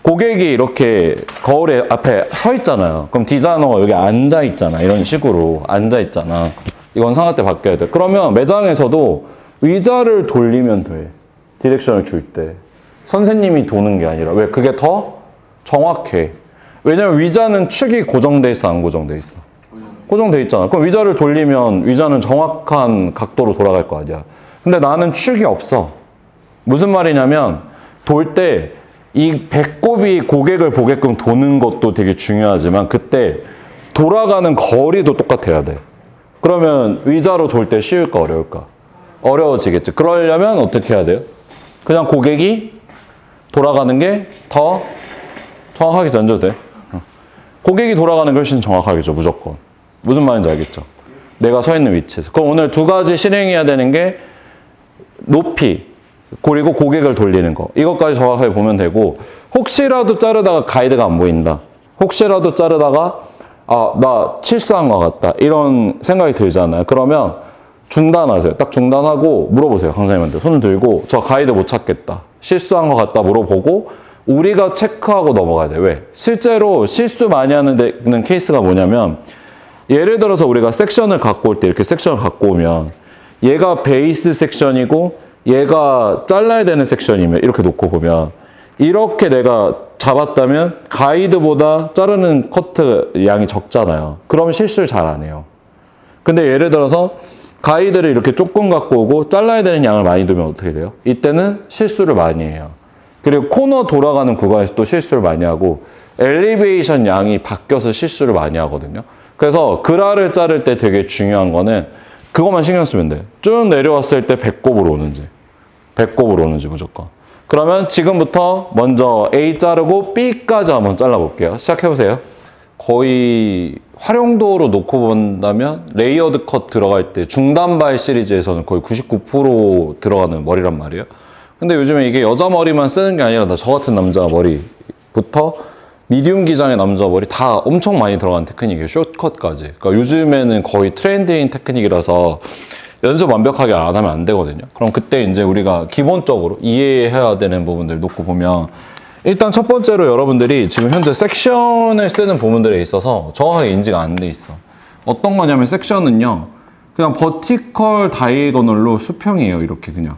고객이 이렇게 거울에 앞에 서 있잖아요. 그럼 디자이너가 여기 앉아 있잖아. 이런 식으로 앉아 있잖아. 이건 상하 때 바뀌어야 돼. 그러면 매장에서도 의자를 돌리면 돼. 디렉션을 줄 때. 선생님이 도는 게 아니라. 왜? 그게 더 정확해. 왜냐면 의자는 축이 고정돼 있어, 안 고정돼 있어? 고정돼 있잖아. 그럼 의자를 돌리면 의자는 정확한 각도로 돌아갈 거 아니야. 근데 나는 축이 없어. 무슨 말이냐면, 돌 때 이 배꼽이 고객을 보게끔 도는 것도 되게 중요하지만, 그때 돌아가는 거리도 똑같아야 돼. 그러면 의자로 돌 때 쉬울까 어려울까? 어려워지겠지. 그러려면 어떻게 해야 돼요? 그냥 고객이 돌아가는 게 더 정확하게 전져도 돼. 고객이 돌아가는 게 훨씬 정확하겠죠, 무조건. 무슨 말인지 알겠죠? 내가 서 있는 위치에서. 그럼 오늘 두 가지 실행해야 되는 게 높이, 그리고 고객을 돌리는 거. 이것까지 정확하게 보면 되고, 혹시라도 자르다가 가이드가 안 보인다. 혹시라도 자르다가 아, 나 실수한 것 같다. 이런 생각이 들잖아요. 그러면 중단하세요. 딱 중단하고 물어보세요. 강사님한테. 손 들고 저 가이드 못 찾겠다. 실수한 것 같다 물어보고 우리가 체크하고 넘어가야 돼요. 왜? 실제로 실수 많이 하는 케이스가 뭐냐면 예를 들어서 우리가 섹션을 갖고 올 때 이렇게 섹션을 갖고 오면 얘가 베이스 섹션이고 얘가 잘라야 되는 섹션이면 이렇게 놓고 보면 이렇게 내가 잡았다면 가이드보다 자르는 커트 양이 적잖아요. 그러면 실수를 잘 안 해요. 근데 예를 들어서 가이드를 이렇게 조금 갖고 오고 잘라야 되는 양을 많이 두면 어떻게 돼요? 이때는 실수를 많이 해요. 그리고 코너 돌아가는 구간에서 또 실수를 많이 하고 엘리베이션 양이 바뀌어서 실수를 많이 하거든요. 그래서 그라를 자를 때 되게 중요한 거는 그것만 신경 쓰면 돼요. 쭉 내려왔을 때 배꼽으로 오는지 배꼽으로 오는지 무조건. 그러면 지금부터 먼저 A 자르고 B까지 한번 잘라볼게요. 시작해보세요. 거의 활용도로 놓고 본다면 레이어드 컷 들어갈 때 중단발 시리즈에서는 거의 99% 들어가는 머리란 말이에요. 근데 요즘에 이게 여자 머리만 쓰는 게 아니라 저 같은 남자 머리부터 미디움 기장의 남자 머리 다 엄청 많이 들어가는 테크닉이에요. 숏컷까지. 그러니까 요즘에는 거의 트렌드인 테크닉이라서 연습 완벽하게 안 하면 안 되거든요. 그럼 그때 이제 우리가 기본적으로 이해해야 되는 부분들 놓고 보면 일단 첫 번째로 여러분들이 지금 현재 섹션을 쓰는 부분들에 있어서 정확하게 인지가 안 돼 있어. 어떤 거냐면 섹션은요. 그냥 버티컬 다이애고널로 수평이에요. 이렇게 그냥.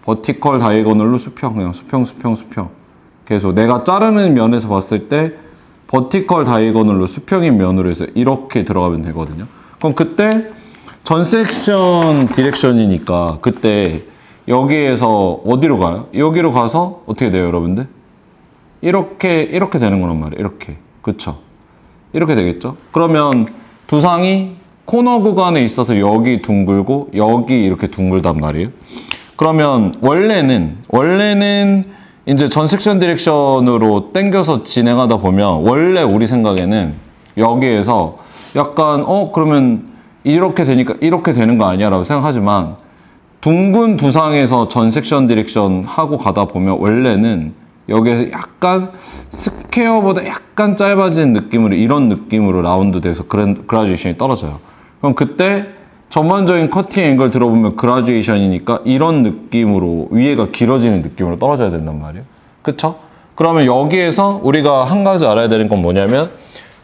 버티컬 다이애고널로 수평. 그냥 수평. 계속 내가 자르는 면에서 봤을 때 버티컬 다이애고널로 수평인 면으로 해서 이렇게 들어가면 되거든요. 그럼 그때 전 섹션 디렉션이니까 그때 여기에서 어디로 가요? 여기로 가서 어떻게 돼요, 여러분들? 이렇게 되는 거란 말이에요. 이렇게. 그쵸? 이렇게 되겠죠? 그러면 두상이 코너 구간에 있어서 여기 둥글고 여기 이렇게 둥글단 말이에요. 그러면 원래는 이제 전 섹션 디렉션으로 당겨서 진행하다 보면 원래 우리 생각에는 여기에서 약간 그러면 이렇게 되니까 이렇게 되는 거 아니야 라고 생각하지만 둥근 두상에서 전 섹션 디렉션 하고 가다 보면 원래는 여기에서 약간 스퀘어보다 약간 짧아진 느낌으로 이런 느낌으로 라운드 돼서 그라듀에이션이 떨어져요. 그럼 그때 전반적인 커팅 앵글 들어보면 그라듀에이션이니까 이런 느낌으로 위에가 길어지는 느낌으로 떨어져야 된단 말이에요. 그쵸? 그러면 여기에서 우리가 한 가지 알아야 되는 건 뭐냐면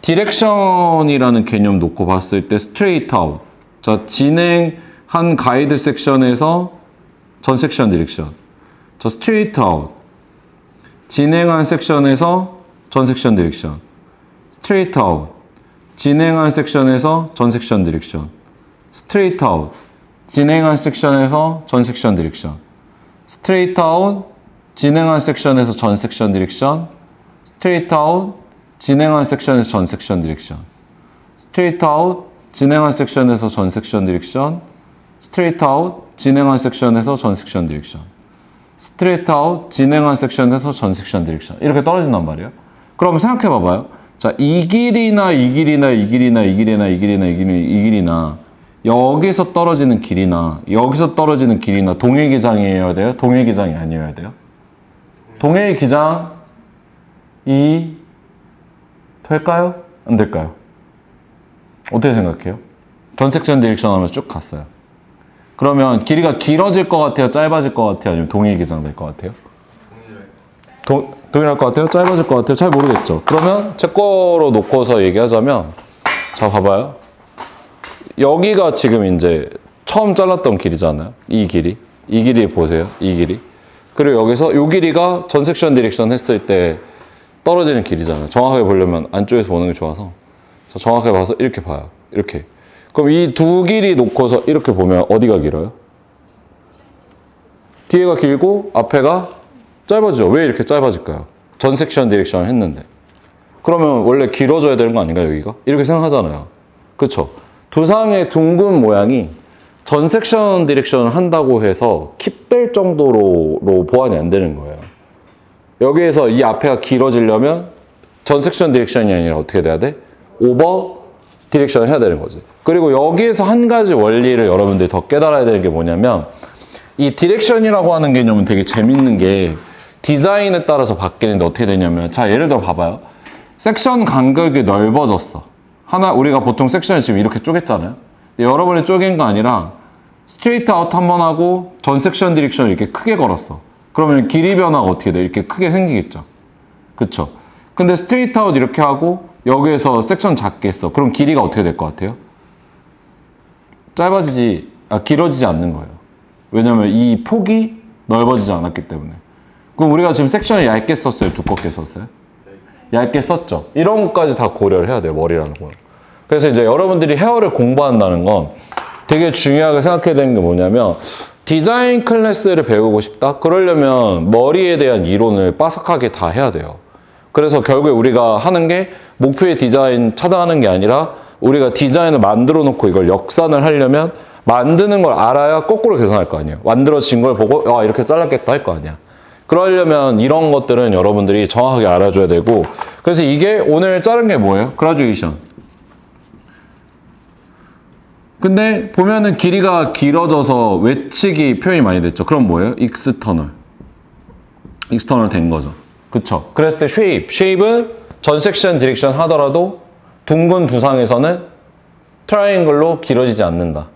디렉션이라는 개념 놓고 봤을 때 스트레이트 아웃. 자, 진행한 가이드 섹션에서 전 섹션 디렉션. 자, 스트레이트 아웃. 진행한 섹션에서 전 섹션 디렉션. 스트레이트 아웃. 진행한 섹션에서 전 섹션 디렉션. 스트레이트 아웃. 진행한 섹션에서 전 섹션 디렉션. 스트레이트 아웃. 진행한 섹션에서 전 섹션 디렉션. 스트레이트 아웃. 진행한 섹션에서 전 섹션 디렉션. 스트레이트 아웃. 진행한 섹션에서 전 섹션 디렉션. 스트레이트 아웃. 진행한 섹션에서 전 섹션 디렉션. 스트레이트 아웃. 진행한 섹션에서 전 섹션 디렉션. 이렇게 떨어진단 말이에요. 그럼 생각해 봐봐요. 자, 이 길이나 여기서 떨어지는 길이나 여기서 떨어지는 길이나 동일 기장이어야 돼요? 동일 기장이 아니어야 돼요? 동일 기장이 될까요? 안 될까요? 어떻게 생각해요? 전 섹션 디렉션 하면서 쭉 갔어요. 그러면 길이가 길어질 것 같아요? 짧아질 것 같아요? 아니면 동일 기장 될 것 같아요? 동일할 것 같아요? 짧아질 것 같아요? 잘 모르겠죠. 그러면 제 거로 놓고서 얘기하자면 자, 봐봐요. 여기가 지금 이제 처음 잘랐던 길이잖아요. 이 길이 보세요. 이 길이. 그리고 여기서 이 길이가 전 섹션 디렉션 했을 때 떨어지는 길이잖아요. 정확하게 보려면 안쪽에서 보는 게 좋아서. 자, 정확하게 봐서 이렇게 봐요. 이렇게. 그럼 이 두 길이 놓고서 이렇게 보면 어디가 길어요? 뒤에가 길고 앞에가 짧아지죠. 왜 이렇게 짧아질까요? 전 섹션 디렉션을 했는데. 그러면 원래 길어져야 되는 거 아닌가요, 여기가? 이렇게 생각하잖아요. 그렇죠? 두상의 둥근 모양이 전 섹션 디렉션을 한다고 해서 킵될 정도로 보완이 안 되는 거예요. 여기에서 이 앞에가 길어지려면 전 섹션 디렉션이 아니라 어떻게 돼야 돼? 오버 디렉션을 해야 되는 거지. 그리고 여기에서 한 가지 원리를 여러분들이 더 깨달아야 되는 게 뭐냐면 이 디렉션이라고 하는 개념은 되게 재밌는 게 디자인에 따라서 바뀌는데 어떻게 되냐면 자, 예를 들어 봐봐요. 섹션 간격이 넓어졌어. 하나 우리가 보통 섹션을 지금 이렇게 쪼갰잖아요. 근데 여러분이 쪼갠 거 아니라 스트레이트 아웃 한 번 하고 전 섹션 디렉션을 이렇게 크게 걸었어. 그러면 길이 변화가 어떻게 돼? 이렇게 크게 생기겠죠. 그쵸? 근데 스트레이트 아웃 이렇게 하고 여기에서 섹션 작게 했어. 그럼 길이가 어떻게 될 것 같아요? 길어지지 않는 거예요. 왜냐면 이 폭이 넓어지지 않았기 때문에. 그럼 우리가 지금 섹션을 얇게 썼어요? 두껍게 썼어요? 얇게 썼죠. 이런 것까지 다 고려를 해야 돼요. 머리라는 건. 그래서 이제 여러분들이 헤어를 공부한다는 건 되게 중요하게 생각해야 되는 게 뭐냐면 디자인 클래스를 배우고 싶다? 그러려면 머리에 대한 이론을 빠삭하게 다 해야 돼요. 그래서 결국에 우리가 하는 게 목표의 디자인 찾아가는 게 아니라 우리가 디자인을 만들어 놓고 이걸 역산을 하려면 만드는 걸 알아야 거꾸로 계산할 거 아니에요. 만들어진 걸 보고 아 이렇게 잘랐겠다 할 거 아니야. 그러려면 이런 것들은 여러분들이 정확하게 알아줘야 되고 그래서 이게 오늘 자른 게 뭐예요? 그라듀에이션. 근데 보면은 길이가 길어져서 외측이 표현이 많이 됐죠. 그럼 뭐예요? 익스터널 된 거죠. 그쵸? 그랬을 때 쉐입은 전 섹션 디렉션 하더라도 둥근 두상에서는 트라이앵글로 길어지지 않는다.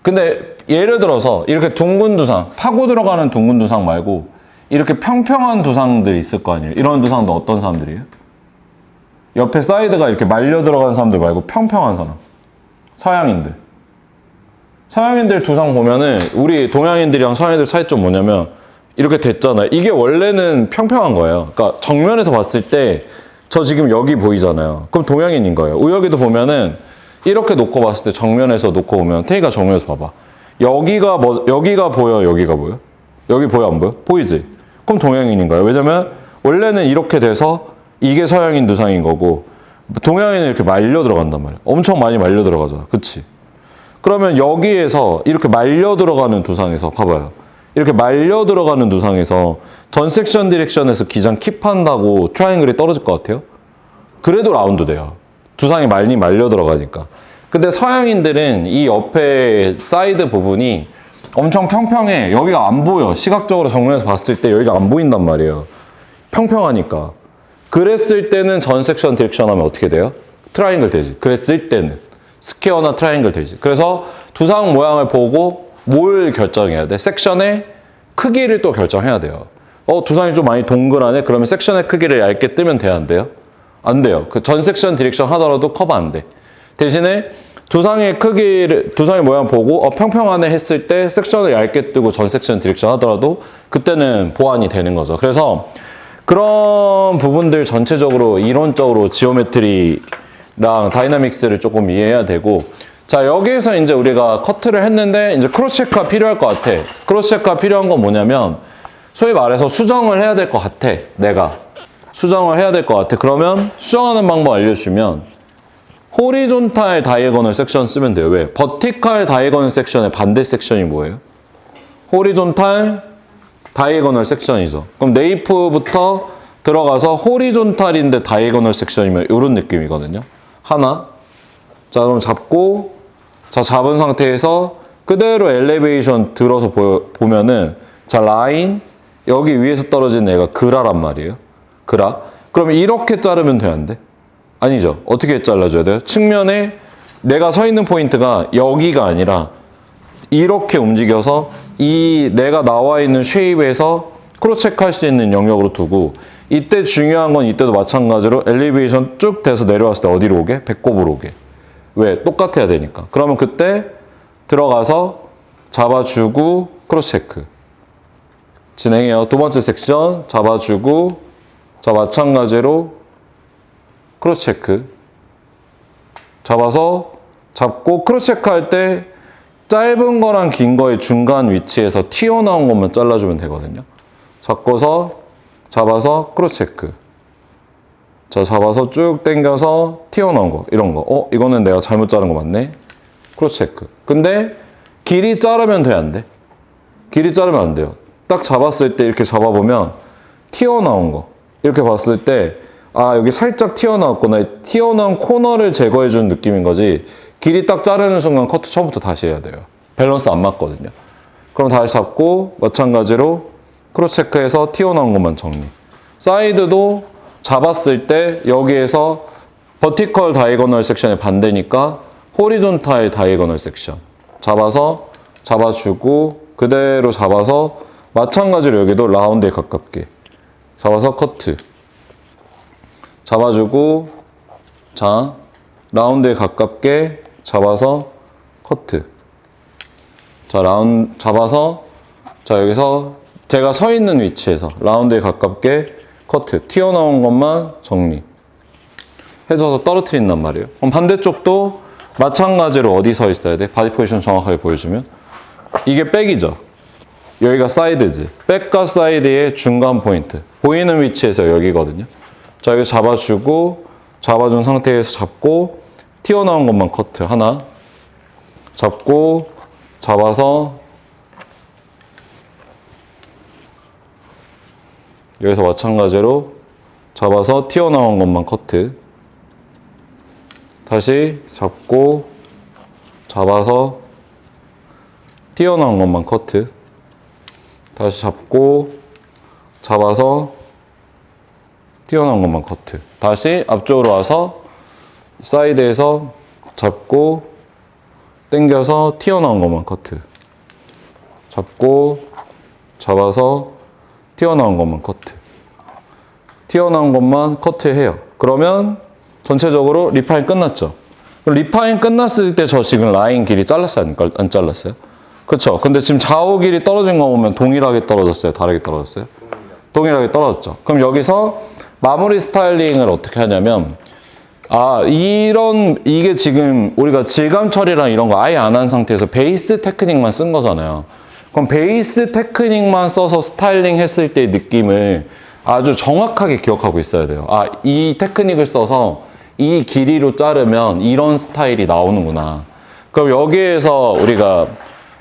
근데 예를 들어서 이렇게 둥근 두상, 파고 들어가는 둥근 두상 말고 이렇게 평평한 두상들이 있을 거 아니에요. 이런 두상도 어떤 사람들이에요? 옆에 사이드가 이렇게 말려 들어가는 사람들 말고 평평한 사람. 서양인들 두상 보면은 우리 동양인들이랑 서양인들 차이점 뭐냐면 이렇게 됐잖아요. 이게 원래는 평평한 거예요. 그러니까 정면에서 봤을 때 저 지금 여기 보이잖아요. 그럼 동양인인 거예요. 우혁이도 보면은 이렇게 놓고 봤을 때 정면에서 놓고 보면 태희가 정면에서 봐봐. 여기가 보여, 여기가 보여? 여기 보여, 안 보여? 보이지? 그럼 동양인인 거예요. 왜냐면 원래는 이렇게 돼서 이게 서양인 두상인 거고 동양인은 이렇게 말려 들어간단 말이야. 엄청 많이 말려 들어가잖아. 그치? 그러면 여기에서 이렇게 말려 들어가는 두상에서 봐봐요. 이렇게 말려 들어가는 두상에서 전 섹션 디렉션에서 기장 킵한다고 트라이앵글이 떨어질 것 같아요? 그래도 라운드 돼요. 두상이 많이 말려 들어가니까. 근데 서양인들은 이 옆에 사이드 부분이 엄청 평평해. 여기가 안 보여. 시각적으로 정면에서 봤을 때 여기가 안 보인단 말이에요. 평평하니까. 그랬을 때는 전 섹션 디렉션 하면 어떻게 돼요? 트라이앵글 되지. 그랬을 때는. 스퀘어나 트라이앵글 되지. 그래서 두상 모양을 보고 뭘 결정해야 돼? 섹션의 크기를 또 결정해야 돼요. 두상이 좀 많이 동그라네? 그러면 섹션의 크기를 얇게 뜨면 돼야 안 돼요? 안 돼요. 그 전 섹션 디렉션 하더라도 커버 안 돼. 대신에 두상의 모양 보고 평평하네 했을 때 섹션을 얇게 뜨고 전 섹션 디렉션 하더라도 그때는 보완이 되는 거죠. 그래서 그런 부분들 전체적으로 이론적으로 지오메트리랑 다이나믹스를 조금 이해해야 되고 자 여기에서 이제 우리가 커트를 했는데 이제 크로스 체크가 필요할 것 같아. 크로스 체크가 필요한 건 뭐냐면 소위 말해서 수정을 해야 될 것 같아. 내가 수정을 해야 될 것 같아. 그러면 수정하는 방법 알려주면 호리존탈 다이애고널 섹션 쓰면 돼요. 왜? 버티칼 다이애고널 섹션의 반대 섹션이 뭐예요? 호리존탈 다이애고널 섹션이죠. 그럼 네이프부터 들어가서 호리존탈인데 다이애고널 섹션이면 이런 느낌이거든요. 하나. 자 그럼 잡고 자 잡은 상태에서 그대로 엘리베이션 들어서 보면은 자 라인 여기 위에서 떨어지는 애가 그라란 말이에요. 그라. 그럼 이렇게 자르면 돼야 안 돼? 아니죠. 어떻게 잘라줘야 돼요? 측면에 내가 서 있는 포인트가 여기가 아니라 이렇게 움직여서 이 내가 나와 있는 쉐입에서 크로스 체크할 수 있는 영역으로 두고 이때 중요한 건 이때도 마찬가지로 엘리베이션 쭉 돼서 내려왔을 때 어디로 오게? 배꼽으로 오게. 왜? 똑같아야 되니까. 그러면 그때 들어가서 잡아주고 크로스 체크. 진행해요. 두 번째 섹션 잡아주고 자 마찬가지로 크로스 체크. 잡고 크로스 체크 할 때 짧은 거랑 긴 거의 중간 위치에서 튀어나온 것만 잘라주면 되거든요. 잡아서 크로스 체크. 자, 잡아서 쭉 당겨서 튀어나온 거, 이런 거. 이거는 내가 잘못 자른 거 맞네. 크로스 체크. 근데 길이 자르면 돼, 안 돼? 길이 자르면 안 돼요. 딱 잡았을 때 이렇게 잡아보면 튀어나온 거. 이렇게 봤을 때 여기 살짝 튀어나왔구나. 튀어나온 코너를 제거해주는 느낌인 거지. 길이 딱 자르는 순간 커트 처음부터 다시 해야 돼요. 밸런스 안 맞거든요. 그럼 다시 잡고 마찬가지로 크로스 체크해서 튀어나온 것만 정리. 사이드도 잡았을 때 여기에서 버티컬 다이고널 섹션의 반대니까 호리존탈 다이고널 섹션. 잡아서 잡아주고 그대로 잡아서 마찬가지로 여기도 라운드에 가깝게 잡아서 커트. 잡아주고 자 라운드에 가깝게 잡아서 커트. 자 잡아서 자 여기서 제가 서 있는 위치에서 라운드에 가깝게 커트. 튀어나온 것만 정리. 해줘서 떨어뜨린단 말이에요. 그럼 반대쪽도 마찬가지로 어디 서 있어야 돼? 바디 포지션 정확하게 보여주면 이게 백이죠. 여기가 사이드지. 백과 사이드의 중간 포인트. 보이는 위치에서 여기거든요. 자 여기 잡아주고 잡아준 상태에서 잡고 튀어나온 것만 커트. 하나 잡고 잡아서 여기서 마찬가지로 잡아서 튀어나온 것만 커트. 다시 잡고 잡아서 튀어나온 것만 커트. 다시 잡고 잡아서 튀어나온 것만 커트. 다시 앞쪽으로 와서 사이드에서 잡고 당겨서 튀어나온 것만 커트. 잡고 잡아서 튀어나온 것만 커트. 튀어나온 것만 커트해요. 그러면 전체적으로 리파인 끝났죠. 그럼 리파인 끝났을 때 저 지금 라인 길이 잘랐어요? 안 잘랐어요? 그쵸? 근데 지금 좌우 길이 떨어진 거 보면 동일하게 떨어졌어요? 다르게 떨어졌어요? 동일하게 떨어졌죠. 그럼 여기서 마무리 스타일링을 어떻게 하냐면 이게 지금 우리가 질감 처리랑 이런 거 아예 안 한 상태에서 베이스 테크닉만 쓴 거잖아요. 그럼 베이스 테크닉만 써서 스타일링 했을 때의 느낌을 아주 정확하게 기억하고 있어야 돼요. 이 테크닉을 써서 이 길이로 자르면 이런 스타일이 나오는구나. 그럼 여기에서 우리가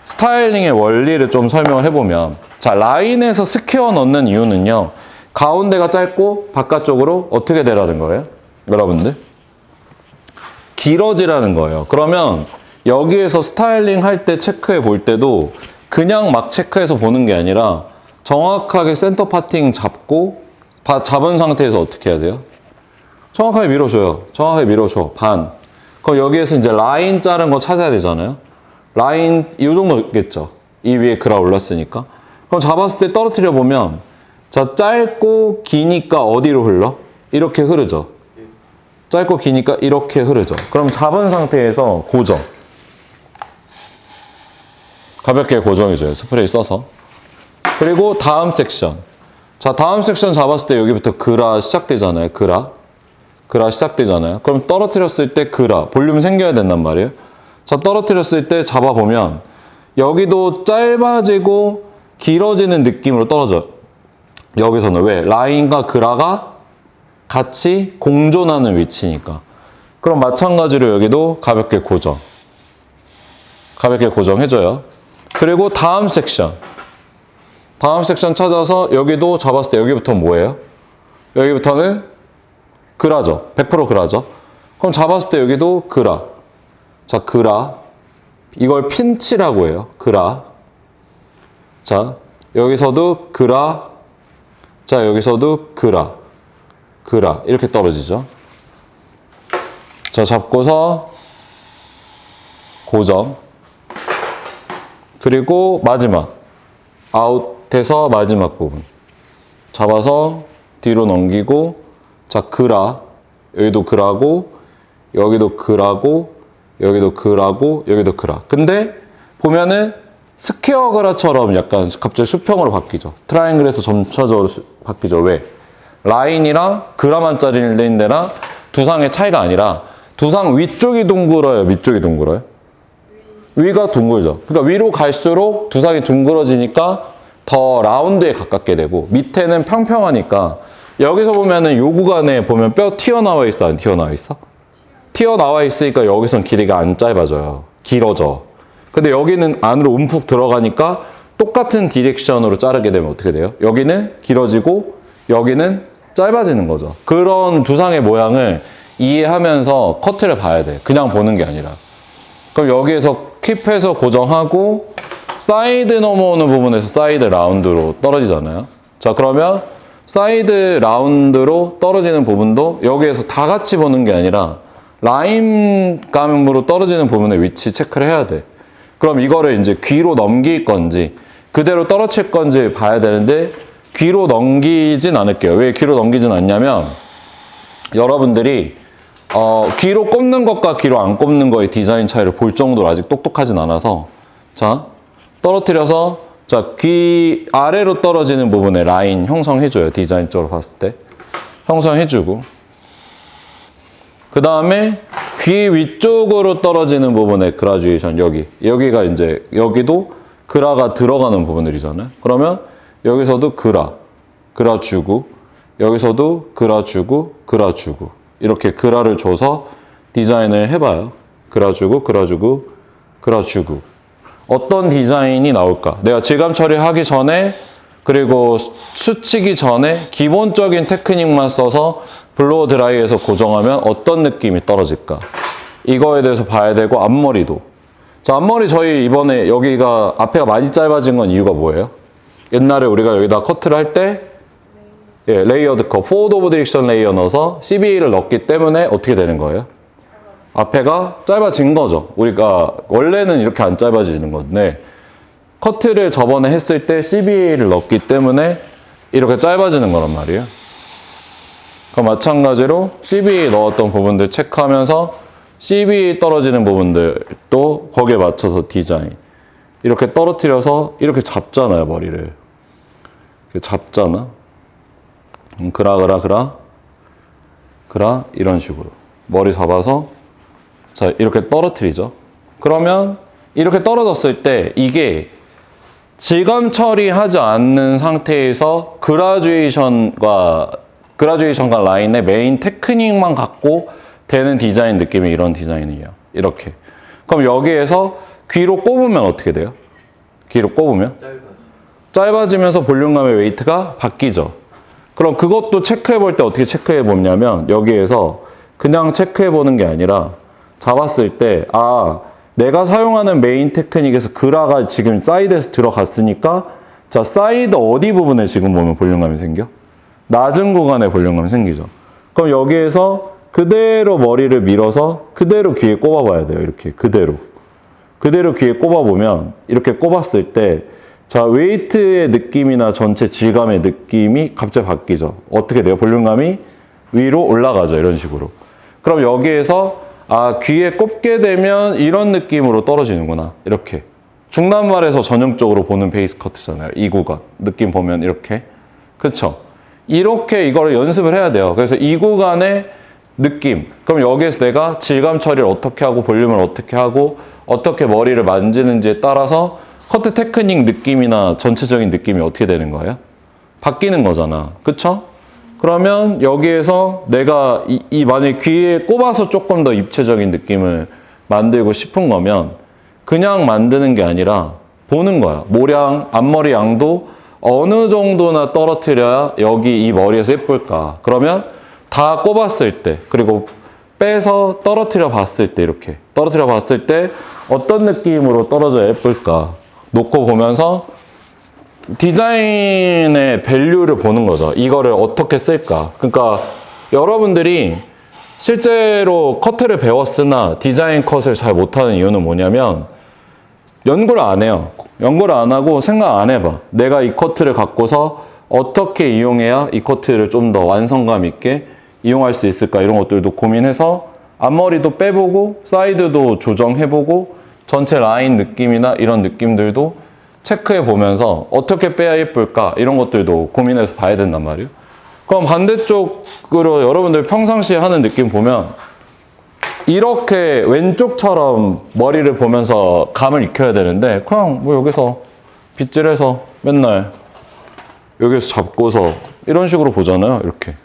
스타일링의 원리를 좀 설명을 해보면 자 라인에서 스퀘어 넣는 이유는요. 가운데가 짧고 바깥쪽으로 어떻게 되라는 거예요? 여러분들? 길어지라는 거예요. 그러면 여기에서 스타일링 할 때 체크해 볼 때도 그냥 막 체크해서 보는 게 아니라 정확하게 센터 파팅 잡고 잡은 상태에서 어떻게 해야 돼요? 정확하게 밀어줘요. 정확하게 밀어줘. 반. 그럼 여기에서 이제 라인 자른 거 찾아야 되잖아요. 라인 이 정도겠죠. 이 위에 그라 올랐으니까. 그럼 잡았을 때 떨어뜨려 보면 자 짧고 기니까 어디로 흘러? 이렇게 흐르죠. 짧고 기니까 이렇게 흐르죠. 그럼 잡은 상태에서 고정. 가볍게 고정해줘요. 스프레이 써서. 그리고 다음 섹션. 자 다음 섹션 잡았을 때 여기부터 그라 시작되잖아요. 그라 시작되잖아요. 그럼 떨어뜨렸을 때 그라 볼륨 생겨야 된단 말이에요. 자 떨어뜨렸을 때 잡아보면 여기도 짧아지고 길어지는 느낌으로 떨어져요. 여기서는 왜? 라인과 그라가 같이 공존하는 위치니까. 그럼 마찬가지로 여기도 가볍게 고정. 가볍게 고정해줘요. 그리고 다음 섹션 찾아서 여기도 잡았을 때 여기부터 뭐예요? 여기부터는 그라죠. 100% 그라죠. 그럼 잡았을 때 여기도 그라. 자, 그라. 이걸 핀치라고 해요. 그라. 자, 여기서도 그라. 자, 여기서도 그라. 그라. 이렇게 떨어지죠. 자, 잡고서 고정. 그리고 마지막. 아웃해서 마지막 부분. 잡아서 뒤로 넘기고 자, 그라. 여기도 그라고 여기도 그라고 여기도 그라고 여기도 그라. 근데 보면은 스퀘어 그라처럼 약간 갑자기 수평으로 바뀌죠. 트라이앵글에서 점차적으로 바뀌죠. 왜? 라인이랑 그라만 잘린 데랑 두상의 차이가 아니라 두상 위쪽이 둥글어요? 밑쪽이 둥글어요? 위가 둥글죠. 그러니까 위로 갈수록 두상이 둥그러지니까 더 라운드에 가깝게 되고 밑에는 평평하니까 여기서 보면은 요 구간에 보면 뼈 튀어나와 있어? 안 튀어나와 있어? 튀어나와 있으니까 여기선 길이가 안 짧아져요. 길어져. 근데 여기는 안으로 움푹 들어가니까 똑같은 디렉션으로 자르게 되면 어떻게 돼요? 여기는 길어지고 여기는 짧아지는 거죠. 그런 두상의 모양을 이해하면서 커트를 봐야 돼. 그냥 보는 게 아니라. 그럼 여기에서 킵해서 고정하고 사이드 넘어오는 부분에서 사이드 라운드로 떨어지잖아요. 자, 그러면 사이드 라운드로 떨어지는 부분도 여기에서 다 같이 보는 게 아니라 라인 감으로 떨어지는 부분의 위치 체크를 해야 돼. 그럼 이거를 이제 귀로 넘길 건지 그대로 떨어질 건지 봐야 되는데 귀로 넘기진 않을게요. 왜 귀로 넘기진 않냐면 여러분들이 귀로 꼽는 것과 귀로 안 꼽는 거의 디자인 차이를 볼 정도로 아직 똑똑하진 않아서 자 떨어뜨려서 자 귀 아래로 떨어지는 부분에 라인 형성해줘요. 디자인적으로 봤을 때 형성해주고 그 다음에 귀 위쪽으로 떨어지는 부분에 그라듀에이션 여기가 이제 여기도 그라가 들어가는 부분들이잖아요. 그러면 여기서도 그라 주고 여기서도 그라 주고 이렇게 그라를 줘서 디자인을 해봐요. 그라 주고 어떤 디자인이 나올까? 내가 질감 처리하기 전에 그리고 수치기 전에 기본적인 테크닉만 써서 블로어 드라이에서 고정하면 어떤 느낌이 떨어질까? 이거에 대해서 봐야 되고 앞머리도. 자, 앞머리 저희 이번에 여기가 앞에가 많이 짧아진 건 이유가 뭐예요? 옛날에 우리가 여기다 커트를 할 때 레이어드 컷, 포워드 오브 디렉션 레이어 넣어서 CBA를 넣었기 때문에 어떻게 되는 거예요? 앞에가 짧아진 거죠. 우리가 원래는 이렇게 안 짧아지는 건데 커트를 저번에 했을 때 CBA를 넣었기 때문에 이렇게 짧아지는 거란 말이에요. 그럼 마찬가지로 CBA 넣었던 부분들 체크하면서 CBA 떨어지는 부분들도 거기에 맞춰서 디자인. 이렇게 떨어뜨려서 이렇게 잡잖아요, 머리를. 이렇게 잡잖아. 그라 이런 식으로 머리 잡아서 자 이렇게 떨어뜨리죠. 그러면 이렇게 떨어졌을 때 이게 질감 처리하지 않는 상태에서 그라듀에이션과 라인의 메인 테크닉만 갖고 되는 디자인 느낌이 이런 디자인이에요. 이렇게. 그럼 여기에서 귀로 꼽으면 어떻게 돼요? 귀로 꼽으면? 짧아지면서 볼륨감의 웨이트가 바뀌죠. 그럼 그것도 체크해 볼 때 어떻게 체크해 보냐면 여기에서 그냥 체크해 보는 게 아니라 잡았을 때 내가 사용하는 메인 테크닉에서 그라가 지금 사이드에서 들어갔으니까 자 사이드 어디 부분에 지금 보면 볼륨감이 생겨? 낮은 구간에 볼륨감이 생기죠. 그럼 여기에서 그대로 머리를 밀어서 그대로 귀에 꼽아봐야 돼요. 이렇게 그대로 귀에 꼽아보면 이렇게 꼽았을 때 자 웨이트의 느낌이나 전체 질감의 느낌이 갑자기 바뀌죠. 어떻게 돼요? 볼륨감이 위로 올라가죠. 이런 식으로. 그럼 여기에서 귀에 꼽게 되면 이런 느낌으로 떨어지는구나. 이렇게. 중단말에서 전형적으로 보는 베이스 커트잖아요. 이 구간. 느낌 보면 이렇게. 그쵸? 이렇게 이거를 연습을 해야 돼요. 그래서 이 구간의 느낌. 그럼 여기에서 내가 질감 처리를 어떻게 하고 볼륨을 어떻게 하고 어떻게 머리를 만지는지에 따라서 커트 테크닉 느낌이나 전체적인 느낌이 어떻게 되는 거예요? 바뀌는 거잖아. 그쵸? 그러면 여기에서 내가 만약에 귀에 꼽아서 조금 더 입체적인 느낌을 만들고 싶은 거면 그냥 만드는 게 아니라 보는 거야. 모량, 앞머리 양도 어느 정도나 떨어뜨려야 여기 이 머리에서 예쁠까. 그러면 다 꼽았을 때 그리고 빼서 떨어뜨려 봤을 때 이렇게 떨어뜨려 봤을 때 어떤 느낌으로 떨어져야 예쁠까 놓고 보면서 디자인의 밸류를 보는 거죠. 이거를 어떻게 쓸까. 그러니까 여러분들이 실제로 커트를 배웠으나 디자인 컷을 잘 못하는 이유는 뭐냐면 연구를 안 해요. 연구를 안 하고 생각 안 해봐. 내가 이 커트를 갖고서 어떻게 이용해야 이 커트를 좀 더 완성감 있게 이용할 수 있을까 이런 것들도 고민해서 앞머리도 빼보고 사이드도 조정해보고 전체 라인 느낌이나 이런 느낌들도 체크해 보면서 어떻게 빼야 예쁠까 이런 것들도 고민해서 봐야 된단 말이에요. 그럼 반대쪽으로 여러분들 평상시에 하는 느낌 보면 이렇게 왼쪽처럼 머리를 보면서 감을 익혀야 되는데 그냥 뭐 여기서 빗질해서 맨날 여기서 잡고서 이런 식으로 보잖아요. 이렇게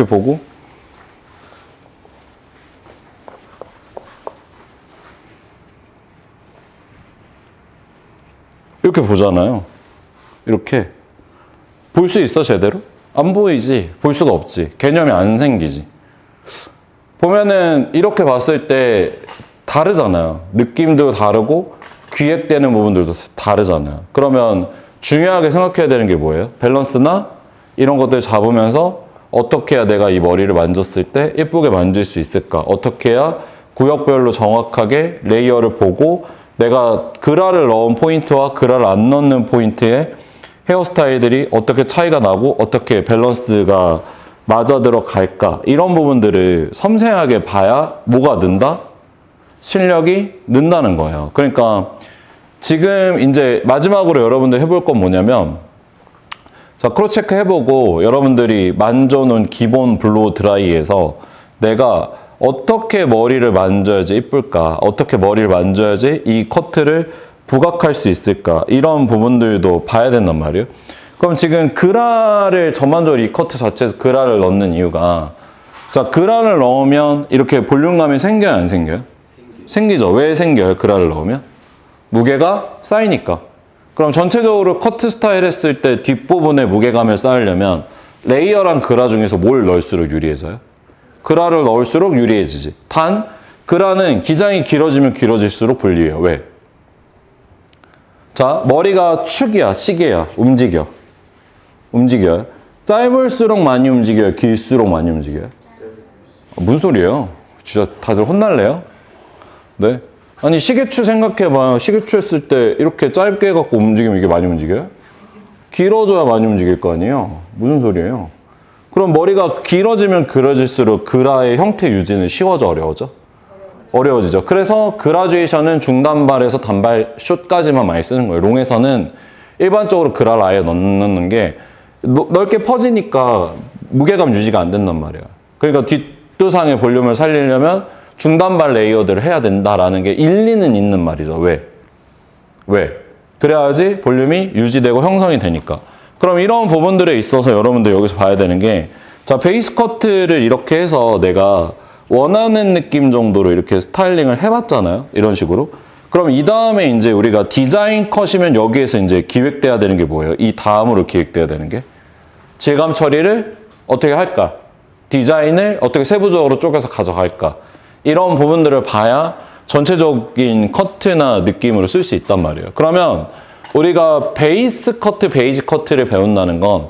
보고 이렇게 보잖아요. 이렇게 볼 수 있어 제대로? 안 보이지. 볼 수가 없지. 개념이 안 생기지. 보면은 이렇게 봤을 때 다르잖아요. 느낌도 다르고 기획되는 부분들도 다르잖아요. 그러면 중요하게 생각해야 되는 게 뭐예요? 밸런스나 이런 것들 잡으면서 어떻게 해야 내가 이 머리를 만졌을 때 예쁘게 만질 수 있을까? 어떻게 해야 구역별로 정확하게 레이어를 보고 내가 그라를 넣은 포인트와 그라를 안 넣는 포인트의 헤어스타일들이 어떻게 차이가 나고 어떻게 밸런스가 맞아 들어갈까? 이런 부분들을 섬세하게 봐야 뭐가 는다? 실력이 는다는 거예요. 그러니까 지금 이제 마지막으로 여러분들 해볼 건 뭐냐면 자, 크로스 체크 해보고 여러분들이 만져놓은 기본 블로우 드라이에서 내가 어떻게 머리를 만져야지 이쁠까? 어떻게 머리를 만져야지 이 커트를 부각할 수 있을까? 이런 부분들도 봐야 된단 말이에요. 그럼 지금 그라를 전반적으로 이 커트 자체에서 그라를 넣는 이유가 자, 그라를 넣으면 이렇게 볼륨감이 생겨요, 안 생겨요? 생기죠. 왜 생겨요? 그라를 넣으면? 무게가 쌓이니까. 그럼 전체적으로 커트 스타일 했을 때 뒷부분에 무게감을 쌓으려면 레이어랑 그라 중에서 뭘 넣을수록 유리해져요? 그라를 넣을수록 유리해지지. 단 그라는 기장이 길어지면 길어질수록 불리해요. 왜? 자, 머리가 축이야, 시계야, 움직여요. 짧을수록 많이 움직여요, 길수록 많이 움직여요? 무슨 소리예요? 진짜 다들 혼날래요? 네? 아니 시계추 생각해봐요. 시계추 했을 때 이렇게 짧게 해갖고 움직이면 이게 많이 움직여요? 길어져야 많이 움직일 거 아니에요? 무슨 소리예요? 그럼 머리가 길어지면 길어질수록 그라의 형태 유지는 쉬워져, 어려워져? 어려워지죠. 그래서 그라듀에이션은 중단발에서 단발 숏까지만 많이 쓰는 거예요. 롱에서는 일반적으로 그라를 아예 넣는 게 넓게 퍼지니까 무게감 유지가 안 된단 말이에요. 그러니까 뒷두상의 볼륨을 살리려면 중단발 레이어드를 해야 된다라는 게 일리는 있는 말이죠. 왜? 그래야지 볼륨이 유지되고 형성이 되니까. 그럼 이런 부분들에 있어서 여러분들 여기서 봐야 되는 게 자, 베이스 커트를 이렇게 해서 내가 원하는 느낌 정도로 이렇게 스타일링을 해봤잖아요. 이런 식으로. 그럼 이 다음에 이제 우리가 디자인 컷이면 여기에서 이제 기획돼야 되는 게 뭐예요? 이 다음으로 기획돼야 되는 게 질감 처리를 어떻게 할까? 디자인을 어떻게 세부적으로 쪼개서 가져갈까? 이런 부분들을 봐야 전체적인 커트나 느낌으로 쓸 수 있단 말이에요. 그러면 우리가 베이스 커트, 베이지 커트를 배운다는 건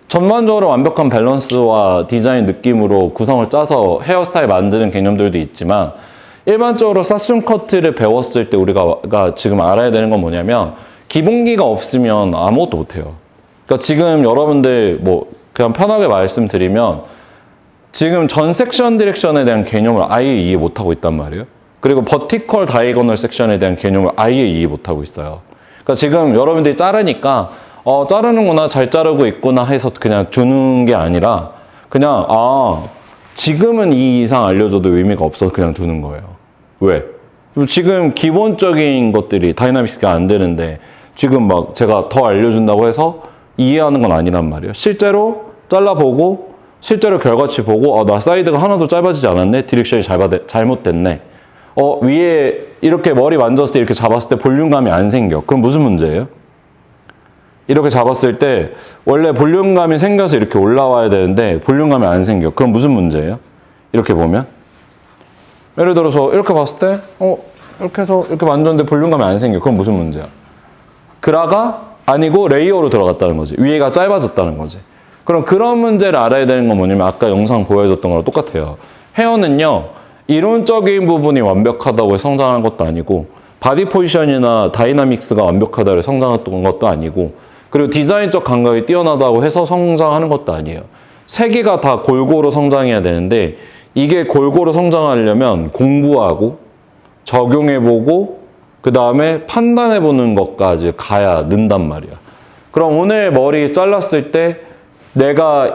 전반적으로 완벽한 밸런스와 디자인 느낌으로 구성을 짜서 헤어스타일 만드는 개념들도 있지만 일반적으로 사순 커트를 배웠을 때 우리가 지금 알아야 되는 건 뭐냐면 기본기가 없으면 아무것도 못해요. 그러니까 지금 여러분들 뭐 그냥 편하게 말씀드리면 지금 전 섹션 디렉션에 대한 개념을 아예 이해 못하고 있단 말이에요. 그리고 버티컬 다이거널 섹션에 대한 개념을 아예 이해 못하고 있어요. 그러니까 지금 여러분들이 자르니까 자르는구나, 잘 자르고 있구나 해서 그냥 두는 게 아니라 그냥 지금은 이 이상 알려줘도 의미가 없어서 그냥 두는 거예요. 왜? 지금 기본적인 것들이 다이나믹스가 안 되는데 지금 막 제가 더 알려준다고 해서 이해하는 건 아니란 말이에요. 실제로 잘라보고 실제로 결과치 보고 나 사이드가 하나도 짧아지지 않았네? 디렉션이 잘못됐네. 위에 이렇게 머리 만졌을 때 이렇게 잡았을 때 볼륨감이 안 생겨. 그럼 무슨 문제예요? 이렇게 잡았을 때 원래 볼륨감이 생겨서 이렇게 올라와야 되는데 볼륨감이 안 생겨. 그럼 무슨 문제예요? 이렇게 보면 예를 들어서 이렇게 봤을 때 이렇게 해서 이렇게 만졌는데 볼륨감이 안 생겨. 그럼 무슨 문제야? 그라가 아니고 레이어로 들어갔다는 거지. 위에가 짧아졌다는 거지. 그럼 그런 문제를 알아야 되는 건 뭐냐면 아까 영상 보여줬던 거랑 똑같아요. 헤어는요, 이론적인 부분이 완벽하다고 해서 성장하는 것도 아니고 바디 포지션이나 다이나믹스가 완벽하다고 해서 성장했던 것도 아니고 그리고 디자인적 감각이 뛰어나다고 해서 성장하는 것도 아니에요. 세 개가 다 골고루 성장해야 되는데 이게 골고루 성장하려면 공부하고 적용해보고 그 다음에 판단해보는 것까지 가야 는단 말이야. 그럼 오늘 머리 잘랐을 때 내가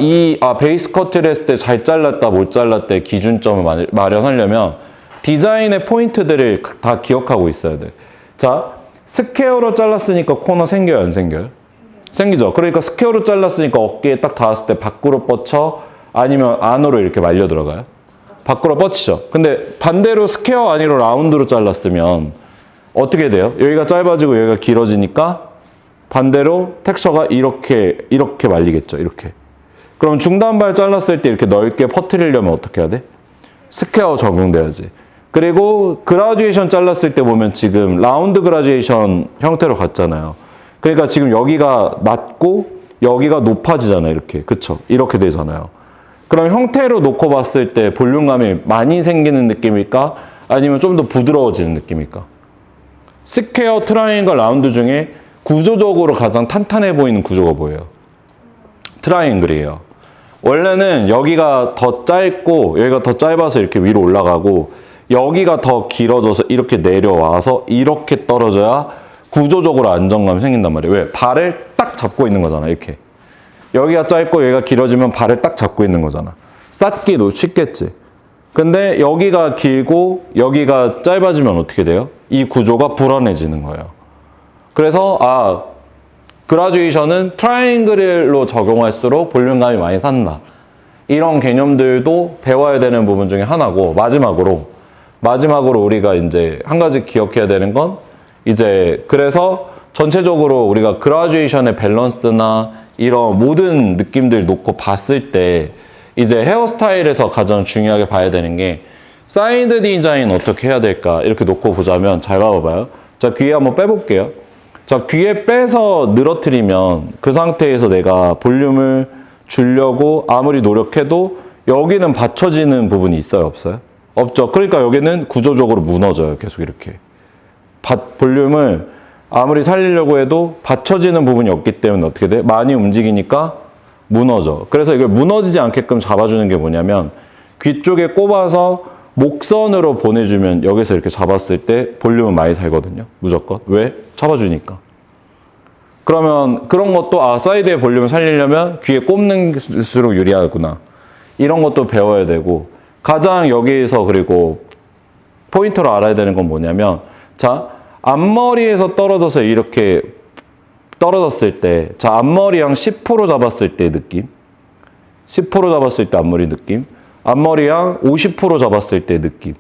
베이스 커트를 했을 때 잘 잘랐다 못 잘랐다 기준점을 마련하려면 디자인의 포인트들을 다 기억하고 있어야 돼. 자, 스퀘어로 잘랐으니까 코너 생겨요, 안 생겨요? 생기죠. 그러니까 스퀘어로 잘랐으니까 어깨에 딱 닿았을 때 밖으로 뻗쳐 아니면 안으로 이렇게 말려 들어가요? 밖으로 뻗치죠. 근데 반대로 스퀘어 아니로 라운드로 잘랐으면 어떻게 돼요? 여기가 짧아지고 여기가 길어지니까 반대로 텍스처가 이렇게 말리겠죠. 이렇게. 그럼 중단발 잘랐을 때 이렇게 넓게 퍼뜨리려면 어떻게 해야 돼? 스퀘어 적용돼야지. 그리고 그라듀에이션 잘랐을 때 보면 지금 라운드 그라듀에이션 형태로 갔잖아요. 그러니까 지금 여기가 낮고 여기가 높아지잖아요. 이렇게. 그쵸? 이렇게 되잖아요. 그럼 형태로 놓고 봤을 때 볼륨감이 많이 생기는 느낌일까? 아니면 좀 더 부드러워지는 느낌일까? 스퀘어, 트라이앵글, 라운드 중에 구조적으로 가장 탄탄해 보이는 구조가 뭐예요? 트라이앵글이에요. 원래는 여기가 더 짧고 여기가 더 짧아서 이렇게 위로 올라가고 여기가 더 길어져서 이렇게 내려와서 이렇게 떨어져야 구조적으로 안정감이 생긴단 말이에요. 왜? 발을 딱 잡고 있는 거잖아. 이렇게. 여기가 짧고 여기가 길어지면 발을 딱 잡고 있는 거잖아. 쌓기도 쉽겠지. 근데 여기가 길고 여기가 짧아지면 어떻게 돼요? 이 구조가 불안해지는 거예요. 그래서 그라듀에이션은 트라이앵글로 적용할수록 볼륨감이 많이 산다. 이런 개념들도 배워야 되는 부분 중에 하나고 마지막으로 우리가 이제 한 가지 기억해야 되는 건 이제 그래서 전체적으로 우리가 그라듀에이션의 밸런스나 이런 모든 느낌들 놓고 봤을 때 이제 헤어스타일에서 가장 중요하게 봐야 되는 게 사이드 디자인 어떻게 해야 될까 이렇게 놓고 보자면 잘 봐봐요. 자, 귀에 한번 빼볼게요. 자, 귀에 빼서 늘어뜨리면 그 상태에서 내가 볼륨을 주려고 아무리 노력해도 여기는 받쳐지는 부분이 있어요? 없어요? 없죠. 그러니까 여기는 구조적으로 무너져요. 계속 이렇게. 볼륨을 아무리 살리려고 해도 받쳐지는 부분이 없기 때문에 어떻게 돼? 많이 움직이니까 무너져. 그래서 이걸 무너지지 않게끔 잡아주는 게 뭐냐면 귀 쪽에 꼽아서 목선으로 보내주면 여기서 이렇게 잡았을 때 볼륨은 많이 살거든요. 무조건. 왜? 잡아주니까. 그러면 그런 것도 사이드의 볼륨을 살리려면 귀에 꼽는수록 유리하구나. 이런 것도 배워야 되고 가장 여기에서 그리고 포인트로 알아야 되는 건 뭐냐면 자, 앞머리에서 떨어져서 이렇게 떨어졌을 때 자, 앞머리양 10% 잡았을 때 느낌 10% 잡았을 때 앞머리 느낌 앞머리양 50% 잡았을 때 느낌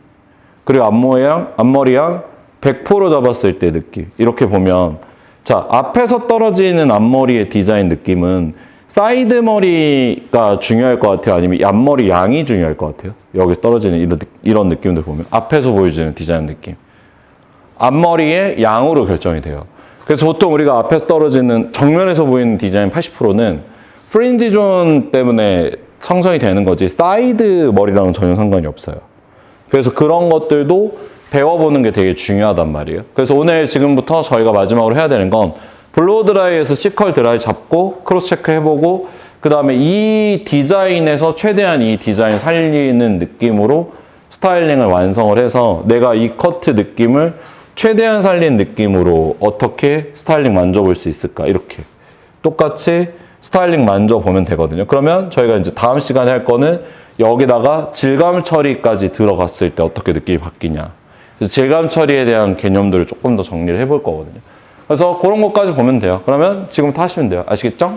그리고 앞머리양 100% 잡았을 때 느낌 이렇게 보면 자, 앞에서 떨어지는 앞머리의 디자인 느낌은 사이드 머리가 중요할 것 같아요? 아니면 앞머리 양이 중요할 것 같아요? 여기 떨어지는 이런 느낌들 보면 앞에서 보여지는 디자인 느낌 앞머리의 양으로 결정이 돼요. 그래서 보통 우리가 앞에서 떨어지는 정면에서 보이는 디자인 80%는 프린지 존 때문에 형성이 되는 거지 사이드 머리랑은 전혀 상관이 없어요. 그래서 그런 것들도 배워보는 게 되게 중요하단 말이에요. 그래서 오늘 지금부터 저희가 마지막으로 해야 되는 건 블로우 드라이에서 C컬 드라이 잡고 크로스 체크 해보고 그 다음에 이 디자인에서 최대한 이 디자인 살리는 느낌으로 스타일링을 완성을 해서 내가 이 커트 느낌을 최대한 살린 느낌으로 어떻게 스타일링 만져볼 수 있을까 이렇게 똑같이 스타일링 만져보면 되거든요. 그러면 저희가 이제 다음 시간에 할 거는 여기다가 질감 처리까지 들어갔을 때 어떻게 느낌이 바뀌냐 그래서 질감 처리에 대한 개념들을 조금 더 정리를 해볼 거거든요. 그래서 그런 것까지 보면 돼요. 그러면 지금부터 하시면 돼요. 아시겠죠?